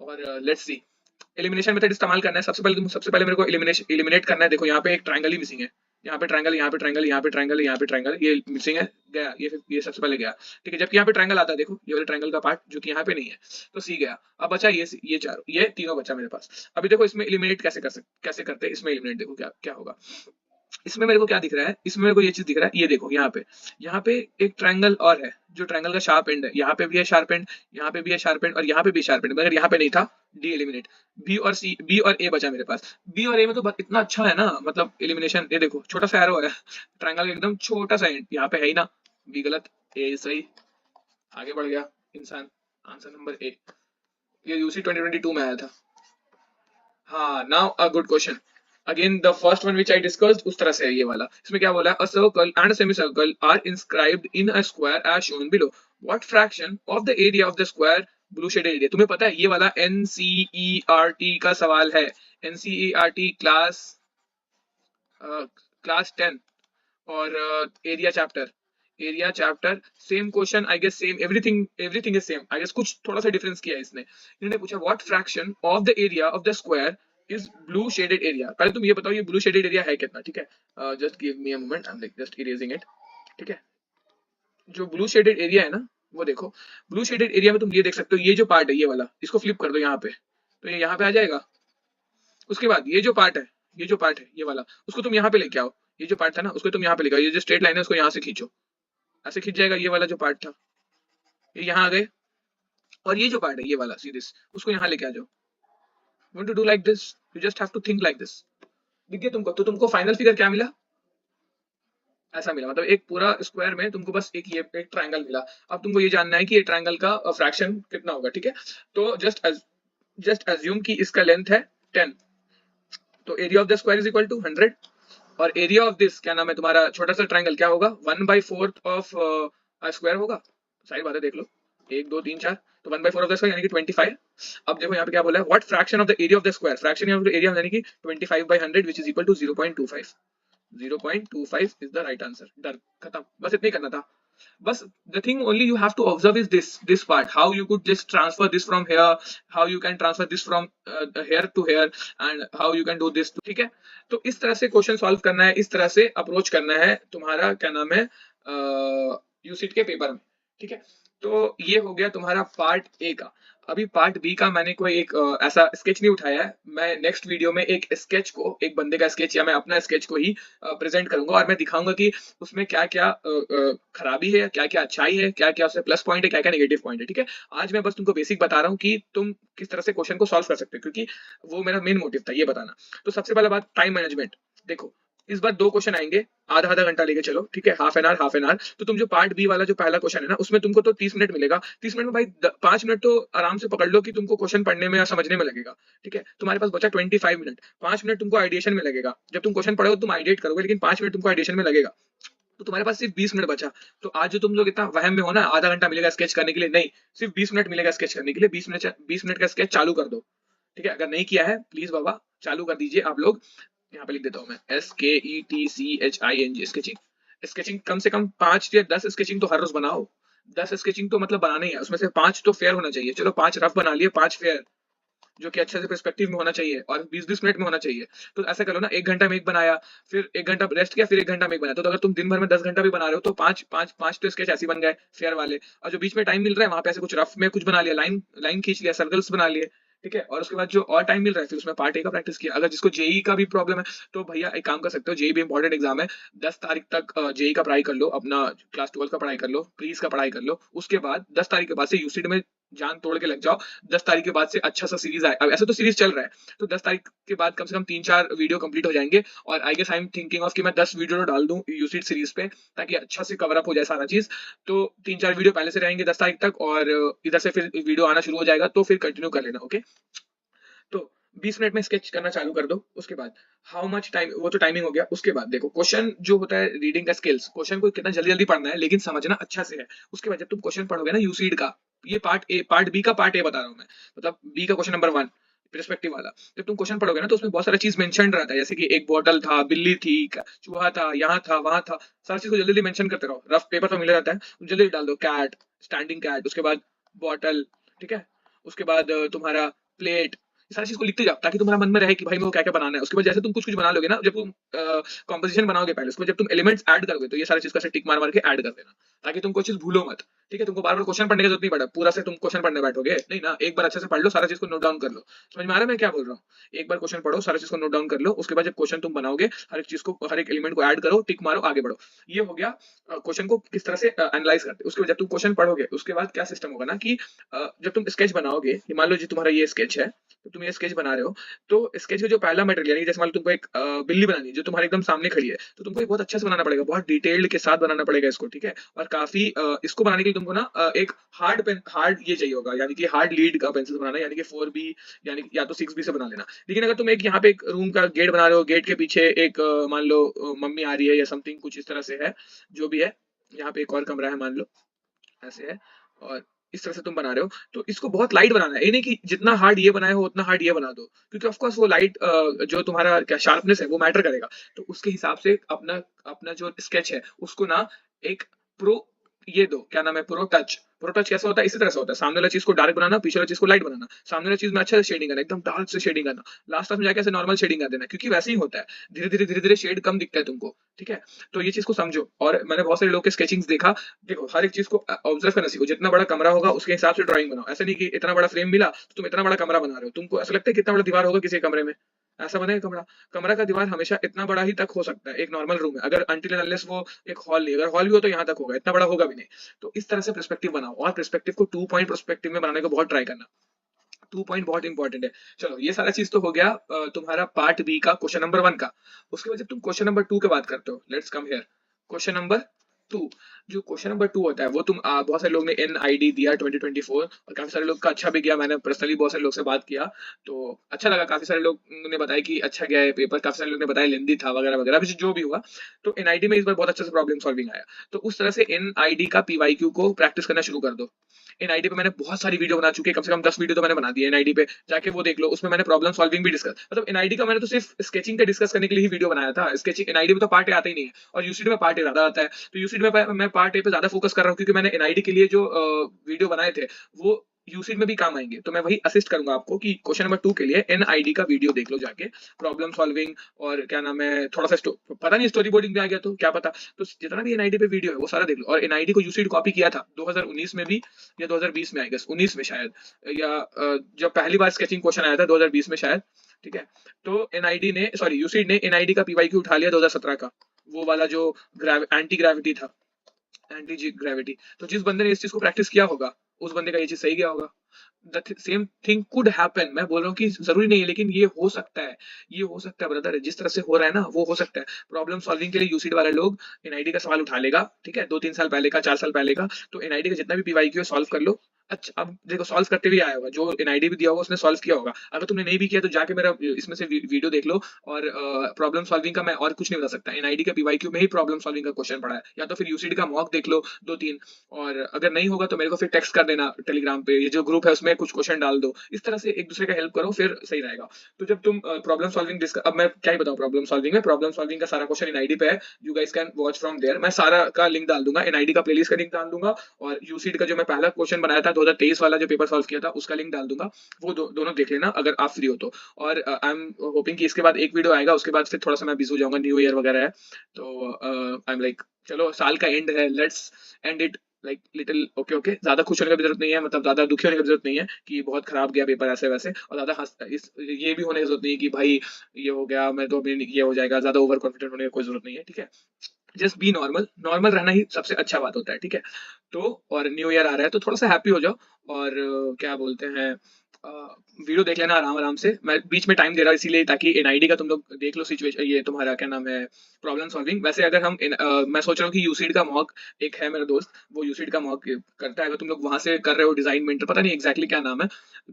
और लेट्स सी, एलिमिनेशन मेथड इस्तेमाल करना है। सबसे पहले मेरे को एलिमिनेट करना है। देखो यहाँ पे एक ट्रायंगल ही मिसिंग है, यहाँ पे ट्रायंगल, यहाँ पे ट्रायंगल, यहाँ पे ट्रायंगल, यहाँ पे ट्रायंगल, ये मिसिंग है, गया ये सबसे पहले गया, ठीक है। जबकि यहाँ पे ट्रायंगल आता है, देखो ये वाले ट्रायंगल का पार्ट जो कि यहाँ पे नहीं है, तो सी गया। अब बचा ये चारों, ये तीनों बचा मेरे पास। अभी देखो इसमें एलिमिनेट कैसे करते हैं, इसमें एलिमिनेट देखो क्या क्या होगा। इसमें मेरे को क्या दिख रहा है, इसमें मेरे को ये चीज दिख रहा है, ये देखो यहाँ पे एक ट्रायंगल और है, जो ट्रायंगल का शार्प एंड है, यहाँ पे भी है शार्प एंड, यहाँ पे भी है शार्प एंड, और यहाँ पे भी शार्प एंड, मगर यहाँ पे नहीं था, डी एलिमिनेट। बी और ए बचा मेरे पास। बी और ए में तो इतना अच्छा है ना, मतलब एलिमिनेशन, ये देखो छोटा सा एरो है, ट्रायंगल का एकदम छोटा सा एंड, यहाँ पे है ही ना, बी गलत, ए सही, आगे बढ़ गया इंसान। आंसर नंबर ए, ये यूसी 2022 में आया था। हाँ now a good question, again the first one which I discussed उस तरह से है ये वाला। इसमें क्या बोला है, a circle and semi circle are inscribed in a square as shown below, what fraction of the area of the square blue shaded area. तुम्हें पता है ये वाला एनसीईआरटी का सवाल है, एनसीईआरटी क्लास क्लास 10 और area chapter same question I guess, same everything, everything is same I guess, कुछ थोड़ा सा डिफरेंस किया है इसने। इन्होंने पूछा what fraction of the area of the square is blue shaded area. पहले तुम ये बताओ ये ब्लू शेडेड एरिया है कितना, ठीक है। Just give me a moment, I am just erasing it, ठीक है। जो ब्लू शेडेड एरिया है ना, वो देखो, ब्लू शेडेड एरिया में तुम ये देख सकते हो, ये जो पार्ट है ये वाला, इसको फ्लिप कर दो यहाँ पे, तो ये यहाँ पे आ जाएगा। उसके बाद ये जो पार्ट है, ये जो पार्ट है ये वाला, उसको तुम यहाँ पे लेके आओ। ये जो पार्ट था ना उसको तुम यहाँ पे लेके आओ, ये जो स्ट्रेट लाइन है उसको यहाँ से खींचो, ऐसे खींच जाएगा। ये वाला जो पार्ट था ये यहाँ आ गए, और ये जो पार्ट है ये वाला सी दिस, उसको यहाँ लेके आ जाओ। Want to do like this, you just have to think like this. दिख गया तुमको? तो तुमको फाइनल फिगर क्या मिला, ऐसा मिला। मतलब एक पूरा स्क्वायर में तुमको बस एक ये एक ट्रायंगल मिला। अब तुमको ये जानना है कि ये ट्रायंगल का फ्रैक्शन कितना होगा, ठीक है। तो जस्ट अज्यूम कि इसका लेंथ है 10, तो area of the square is equal to 100, और एरिया ऑफ दिस क्या नाम है तुम्हारा छोटा सा ट्रायंगल क्या होगा, 1/4 ऑफ स्क्वायर होगा। सारी बातें देख लो, 1 2 3 4, तो 1/4 ऑफ द स्क्वायर यानी कि 25। अब देखो यहाँ पे क्या बोला है, what fraction of the area of the square, fraction of the area यानी कि 25/100 which is equal to 0.25। 0.25 is the right answer. Done, खत्म, बस इतना ही करना था। बस the thing only you have to observe is this part, how you could just transfer this from here, how you can transfer this from here to here, and how you can do this, ठीक है। तो इस तरह से question solve करना है, इस तरह से अप्रोच करना है तुम्हारा क्या नाम है यूसिट के पेपर में, ठीक है। तो ये हो गया तुम्हारा पार्ट ए का। अभी पार्ट बी का मैंने कोई एक ऐसा स्केच नहीं उठाया है। मैं नेक्स्ट वीडियो में एक स्केच को, एक बंदे का स्केच या मैं अपना स्केच को ही प्रेजेंट करूंगा, और मैं दिखाऊंगा कि उसमें क्या क्या खराबी है, क्या क्या अच्छाई है, क्या क्या उसमें प्लस पॉइंट है, क्या क्या नेगेटिव पॉइंट है, ठीक है। आज मैं बस तुमको बेसिक बता रहा हूँ कि तुम किस तरह से क्वेश्चन को सॉल्व कर सकते हो, क्योंकि वो मेरा मेन मोटिव था ये बताना। तो सबसे पहला बात, टाइम मैनेजमेंट। देखो इस बार 2 क्वेश्चन आएंगे, आधा आधा घंटा लेके चलो, ठीक है, half an hour half an hour. तो तुम जो पार्ट बी वाला जो पहला क्वेश्चन है ना, उसमें तुमको तो 30 मिनट मिलेगा। 30 मिनट में भाई 5 मिनट तो आराम से पकड़ लो कि तुमको क्वेश्चन पढ़ने में या समझने में लगेगा, ठीक है। तुम्हारे पास बचा 25 मिनट, 5 मिनट तुमको आइडिएशन में लगेगा। जब तुम क्वेश्चन पढ़ोगे तुम आइडिएट करोगे, लेकिन 5 मिनट तुमको आइडिएशन में लगेगा। तो तुम्हारे पास सिर्फ 20 मिनट बचा। तो आज जो तुम लोग इतना वहम में हो ना, आधा घंटा मिलेगा स्केच करने के लिए, नहीं, सिर्फ 20 मिनट मिलेगा स्केच करने के लिए। 20 मिनट का स्केच चालू कर दो, ठीक है। अगर नहीं किया है प्लीज बाबा चालू कर दीजिए आप लोग। यहाँ पे लिख देता हूँ मैं, SKETCHING, स्केचिंग। स्केचिंग कम से कम 5 या 10 स्केचिंग तो हर रोज बनाओ। 10 स्केचिंग तो मतलब बनाना ही है, उसमें से 5 तो फेयर होना चाहिए। चलो 5 रफ बना लिए, 5 फेयर, जो कि अच्छे से पर्सपेक्टिव में होना चाहिए, और 20-20 मिनट में होना चाहिए। तो ऐसा करो ना, 1 घंटा में एक बनाया, फिर 1 घंटा रेस्ट किया, फिर 1 घंटा में एक बनाया। तो अगर तुम दिन भर में 10 घंटा भी बना रहे हो तो 5 तो स्केच ऐसे बन गए फेयर वाले। और जो बीच में टाइम मिल रहा है वहां पे ऐसे कुछ रफ में कुछ बना लिया, लाइन लाइन खींच लिया, सर्कल्स बना लिए, ठीक है। और उसके बाद जो और टाइम मिल रहा है फिर उसमें पार्ट ए का प्रैक्टिस किया। अगर जिसको जेई का भी प्रॉब्लम है तो भैया एक काम कर सकते हो, जेई भी इंपॉर्टेंट एग्जाम है, 10 तारीख तक जेई का पढ़ाई कर लो, अपना क्लास 12 का पढ़ाई कर लो, प्रीज का पढ़ाई कर लो। उसके बाद 10 तारीख के बाद से यूसीडी में जान तोड़ के लग जाओ। 10 तारीख के बाद से अच्छा सा सीरीज आए, अब ऐसे तो सीरीज चल रहा है, तो 10 तारीख के बाद कम से कम 3-4 वीडियो कंप्लीट हो जाएंगे। और I guess I am thinking of कि मैं 10 वीडियो डाल दूं यूसीडी सीरीज पे, ताकि अच्छा से कवर अप हो जाए सारा चीज। तो 3-4 वीडियो पहले से रहेंगे 10 तारीख तक, और इधर से फिर वीडियो आना शुरू हो जाएगा, तो फिर कंटिन्यू कर लेना, ओके। तो 20 मिनट में स्केच करना चालू कर दो। उसके बाद हाउ मच टाइम, वो तो टाइमिंग हो गया। उसके बाद देखो क्वेश्चन जो होता है, रीडिंग का स्किल्स, क्वेश्चन को कितना जल्दी जल्दी पढ़ना है लेकिन समझना अच्छा से है। उसके बाद जब तुम क्वेश्चन पढ़ोगे ना यूसीड का, ये पार्ट ए, पार्ट बी का पार्ट ए बता रहा हूँ मैं, मतलब बी का क्वेश्चन नंबर 1 पर्सपेक्टिव वाला। जब तुम क्वेश्चन पढ़ोगे ना तो उसमें बहुत सारा चीज मेंशन रहता है, जैसे कि एक बॉटल था, बिल्ली थी, चूहा था, यहाँ था वहां था, सारी चीज को जल्दी जल्दी मेंशन करते रहो। रफ पेपर तो मिल जाता है, जल्दी डाल दो, कैट, स्टैंडिंग कैट, उसके बाद बॉटल, ठीक है। उसके बाद तुम्हारा प्लेट, सारी चीज को लिखते जाओ ताकि तुम्हारा मन में रहे कि भाई मेरे को क्या क्या बनाना है। उसके बाद जैसे तुम कुछ कुछ बना लोगे ना, जब तुम कॉम्पोजिशन बनाओगे पहले, उसको जब तुम एलिमेंट्स ऐड करोगे तो ये सारी चीज का टिक मार मार के ऐड कर देना, ताकि तुम कोई चीज भूलो मत, ठीक है। तुमको बार बार क्वेश्चन पढ़ने की जरूरत नहीं पड़ा, पूरा से तुम क्वेश्चन पढ़ने बैठोगे नहीं ना, एक बार अच्छे से पढ़ लो, सारा चीज को नोट डाउन कर लो। समझ में आ रहा है मैं क्या बोल रहा हूँ? एक बार क्वेश्चन पढ़ो, सारा चीज को नोट डाउन कर लो। उसके बाद जब क्वेश्चन तुम बनाओगे, हर एक चीज को, हर एक एलिमेंट को ऐड करो, टिक मारो, आगे बढ़ो। ये हो गया क्वेश्चन को किस तरह से एनालाइज करते हैं। उसके बाद जब तुम क्वेश्चन पढ़ोगे उसके बाद क्या सिस्टम होगा ना कि जब तुम स्केच बनाओगे, मान लो जी तुम्हारा ये स्केच है, तो तुम तुम ये स्केच बना रहे हो, तो स्केच का जो पहला मटेरियल यानी जैसे मान लो तुमको एक बिल्ली बनानी है जो तुम्हारे एकदम सामने खड़ी है, तो तुमको ये बहुत अच्छे से बनाना पड़ेगा, बहुत डिटेल्ड के साथ बनाना पड़ेगा इसको, ठीक है। और काफी इसको बनाने के लिए तुमको ना एक हार्ड पेन, हार्ड ये चाहिए होगा, यानी कि हार्ड लीड का पेंसिल बनाना है, यानी कि 4B यानी या तो 6B से बना लेना। लेकिन अगर तुम एक यहाँ पे एक रूम का गेट बना रहे हो, गेट के पीछे एक मान लो मम्मी आ रही है या समथिंग कुछ इस तरह से है, जो भी है, यहाँ पे एक और कमरा है मान लो, ऐसे है, और इस तरह से तुम बना रहे हो, तो इसको बहुत लाइट बनाना है, ये नहीं कि जितना हार्ड ये बनाए हो उतना हार्ड ये बना दो, क्योंकि ऑफ कोर्स वो लाइट जो तुम्हारा क्या शार्पनेस है वो मैटर करेगा। तो उसके हिसाब से अपना अपना जो स्केच है उसको ना एक प्रो ये दो, क्या नाम है, प्रो टच। प्रो टच कैसा होता है, इसी तरह से होता है, सामने वाला चीज को डार्क बनाना, पीछे वाला चीज को लाइट बनाना, सामने वाला चीज में अच्छे से शेडिंग करना, एकदम डार्क से शेडिंग करना, लास्ट में जाके ऐसे नॉर्मल शेडिंग कर देना, क्योंकि वैसे ही होता है, धीरे धीरे शेड कम दिखता है तुमको, ठीक है। तो ये चीज को समझो, और मैंने बहुत सारे लोग के स्केचिंग्स देखा, देखो हर एक चीज को ऑब्जर्व करना सीखो, जितना बड़ा कमरा होगा उसके हिसाब से ड्राइंग बनाओ, ऐसा नहीं कि इतना बड़ा फ्रेम मिला तो तुम इतना बड़ा कमरा बना रहे हो, तुमको ऐसा लगता है कितना बड़ा दीवार होगा किसी कमरे में, ऐसा बनेगा कमरा, कमरा का दीवार हमेशा इतना बड़ा ही तक हो सकता है एक नॉर्मल रूम में, अगर अनटिल एंड अनलेस वो एक हॉल नहीं, अगर हॉल भी हो तो यहाँ तक होगा, इतना बड़ा होगा भी नहीं। तो इस तरह से पर्सपेक्टिव बनाओ, और पर्सपेक्टिव को 2 पॉइंट पर्सपेक्टिव में बनाने को बहुत ट्राई करना, 2 पॉइंट बहुत इंपॉर्टेंट है। चलो ये सारा चीज तो हो गया तुम्हारा पार्ट बी का, क्वेश्चन नंबर 1 का। उसके बाद जब तुम क्वेश्चन नंबर 2 की बात करते हो, let's come here, question number 2। जो क्वेश्चन नंबर 2 होता है वो तुम बहुत सारे लोग ने NID दिया 2024, और काफी सारे लोग का अच्छा भी गया, मैंने पर्सनली बहुत सारे लोग से बात किया तो अच्छा लगा, काफी सारे लोग ने बताया कि अच्छा गया है पेपर, काफी सारे लोग ने बताया लेंदी था वगैरह वगैरह, जो भी हुआ। तो NID में इस बार बहुत अच्छे से प्रॉब्लम सॉल्विंग आया, तो उस तरह से NID का PYQ को प्रैक्टिस करना शुरू कर दो। NID पे मैंने बहुत सारी वीडियो बना चुकी है, कम से कम 10 वीडियो तो मैंने बना दी है NID पे, जाके वो देख लो, उसमें मैंने प्रॉब्लम सॉल्विंग भी डिस्कस, मतलब NID का मैंने तो सिर्फ स्केचिंग का डिस्कस करने के लिए ही वीडियो बनाया था, स्केचिंग NID में तो पार्ट ए आता ही नहीं है, और यूसीडी में पार्ट ए ज्यादा आता है, तो यूसीडी में मैं पार्ट ए पे ज्यादा फोकस कर रहा हूँ, क्योंकि मैंने NID के लिए जो वीडियो बनाए थे वो यूसीड में भी काम आएंगे, तो मैं वही असिस्ट करूंगा आपको कि क्वेश्चन नंबर 2 के लिए NID का वीडियो देख लो जाके, प्रॉब्लम सॉल्विंग, और क्या नाम है, थोड़ा सा पता नहीं स्टोरी बोर्डिंग भी आ गया तो क्या पता, तो जितना भी NID पे वीडियो है वो सारा देख लो। और NID को यूसीड कॉपी किया था 2019 में भी, या 2020 में, आई गेस 19 में शायद, या जब पहली बार स्केचिंग क्वेश्चन आया था 2020 में शायद, ठीक है। तो NID ने, सॉरी यूसीड ने NID का PYQ उठा लिया 2017 का, वो वाला जो एंटी ग्रेविटी था, एंटी जी ग्रेविटी। तो जिस बंदे ने इस चीज को प्रैक्टिस किया होगा उस बंदे का ये चीज सही गया होगा। The same thing could happen, मैं बोल रहा हूँ कि जरूरी नहीं है, लेकिन ये हो सकता है, ये हो सकता है ब्रदर, जिस तरह से हो रहा है ना वो हो सकता है। प्रॉब्लम सॉल्विंग के लिए यूसीड वाले लोग NID का सवाल उठा लेगा, ठीक है, 2-3 साल पहले का, 4 साल पहले का, तो NID का जितना भी PYQ सॉल्व कर लो। अच्छा अब देखो सॉल्व करते भी आया होगा, जो NID भी दिया होगा उसने सॉल्व किया होगा, अगर तुमने नहीं भी किया तो जाके मेरा इसमें से वीडियो देख लो, और प्रॉब्लम सॉल्विंग का मैं और कुछ नहीं बता सकता, NID के PYQ में ही प्रॉब्लम सॉल्विंग का क्वेश्चन पड़ा है, या तो फिर यूसीडी का मॉक देख लो 2-3, और अगर नहीं होगा तो मेरे को फिर टेक्स्ट कर देना टेलीग्राम पे, ये जो ग्रुप है उसमें कुछ क्वेश्चन डाल दो, इस तरह से एक दूसरे का हेल्प करो, फिर सही रहेगा। तो जब तुम प्रॉब्लम सॉल्विंग डिस्कस, अब मैं क्या ही बताऊं, प्रॉब्लम सॉल्विंग में, प्रॉब्लम सॉल्विंग का सारा क्वेश्चन NID पे है, you guys can watch from there, मैं सारा का लिंक डाल दूंगा, NID का प्लेलिस्ट का लिंक डाल दूंगा, और यूसीडी का जो मैं पहला क्वेश्चन बनाया था 2023 वाला जो पेपर सॉल्व किया था उसका लिंक डाल दूंगा, वो दोनों देख लेना अगर आप फ्री हो तो। और आई एम होपिंग कि इसके बाद एक वीडियो आएगा, उसके बाद फिर थोड़ा सा मैं बिजी हो जाऊंगा, न्यू ईयर वगैरह है, तो आई एम लाइक चलो साल का एंड है, let's end it like little okay okay, ज्यादा खुश होने की भी जरूरत नहीं है, मतलब ज्यादा दुखी होने की भी जरूरत नहीं है कि बहुत खराब गया पेपर ऐसे वैसे, और ज्यादा ये भी होने की जरूरत नहीं है कि भाई ये हो गया मैं तो अभी ये हो जाएगा, ज्यादा ओवर कॉन्फिडेंट होने की कोई जरूरत नहीं है, ठीक है। जस्ट बी नॉर्मल, नॉर्मल रहना ही सबसे अच्छा बात होता है, ठीक है। तो और न्यू ईयर आ रहा है तो थोड़ा सा हैप्पी हो जाओ, और क्या बोलते हैं, वीडियो देख लेना आराम आराम से, मैं बीच में टाइम दे रहा हूँ इसीलिए ताकि NID का तुम लोग देख लो सिचुएशन, ये तुम्हारा क्या नाम है, प्रॉब्लम सॉल्विंग। वैसे अगर हम मैं सोच रहा हूँ कि यूसीड का मॉक, एक है मेरा दोस्त वो यूसीड का मॉक करता है, अगर तुम लोग वहां से कर रहे हो डिजाइन मेंटर, पता नहीं एग्जैक्टली क्या नाम है,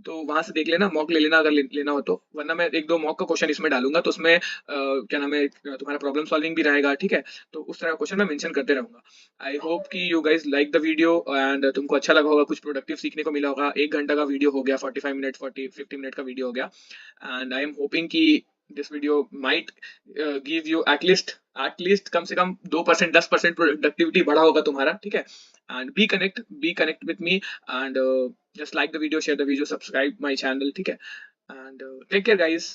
तो वहां से देख लेना, मॉक ले लेना अगर लेना हो तो, वरना मैं 1-2 मॉक का क्वेश्चन इसमें डालूंगा, तो उसमें क्या नाम है, तुम्हारा प्रॉब्लम सॉल्विंग भी रहेगा, ठीक है। तो उस तरह का क्वेश्चन मैं मेंशन करते रहूंगा। आई होप कि you guys like the video, and तुमको अच्छा लगा होगा, कुछ प्रोडक्टिव सीखने को मिला होगा, 1 घंटा का वीडियो हो गया, 45 मिनट 50 मिनट का वीडियो हो गया, एंड आई एम होपिंग कि this video might give you at least कम से कम 2% 10% प्रोडक्टिविटी बढ़ा होगा तुम्हारा, ठीक है। And be connect with me, and just like the video, share the video, subscribe my channel, ठीक है। And take care guys.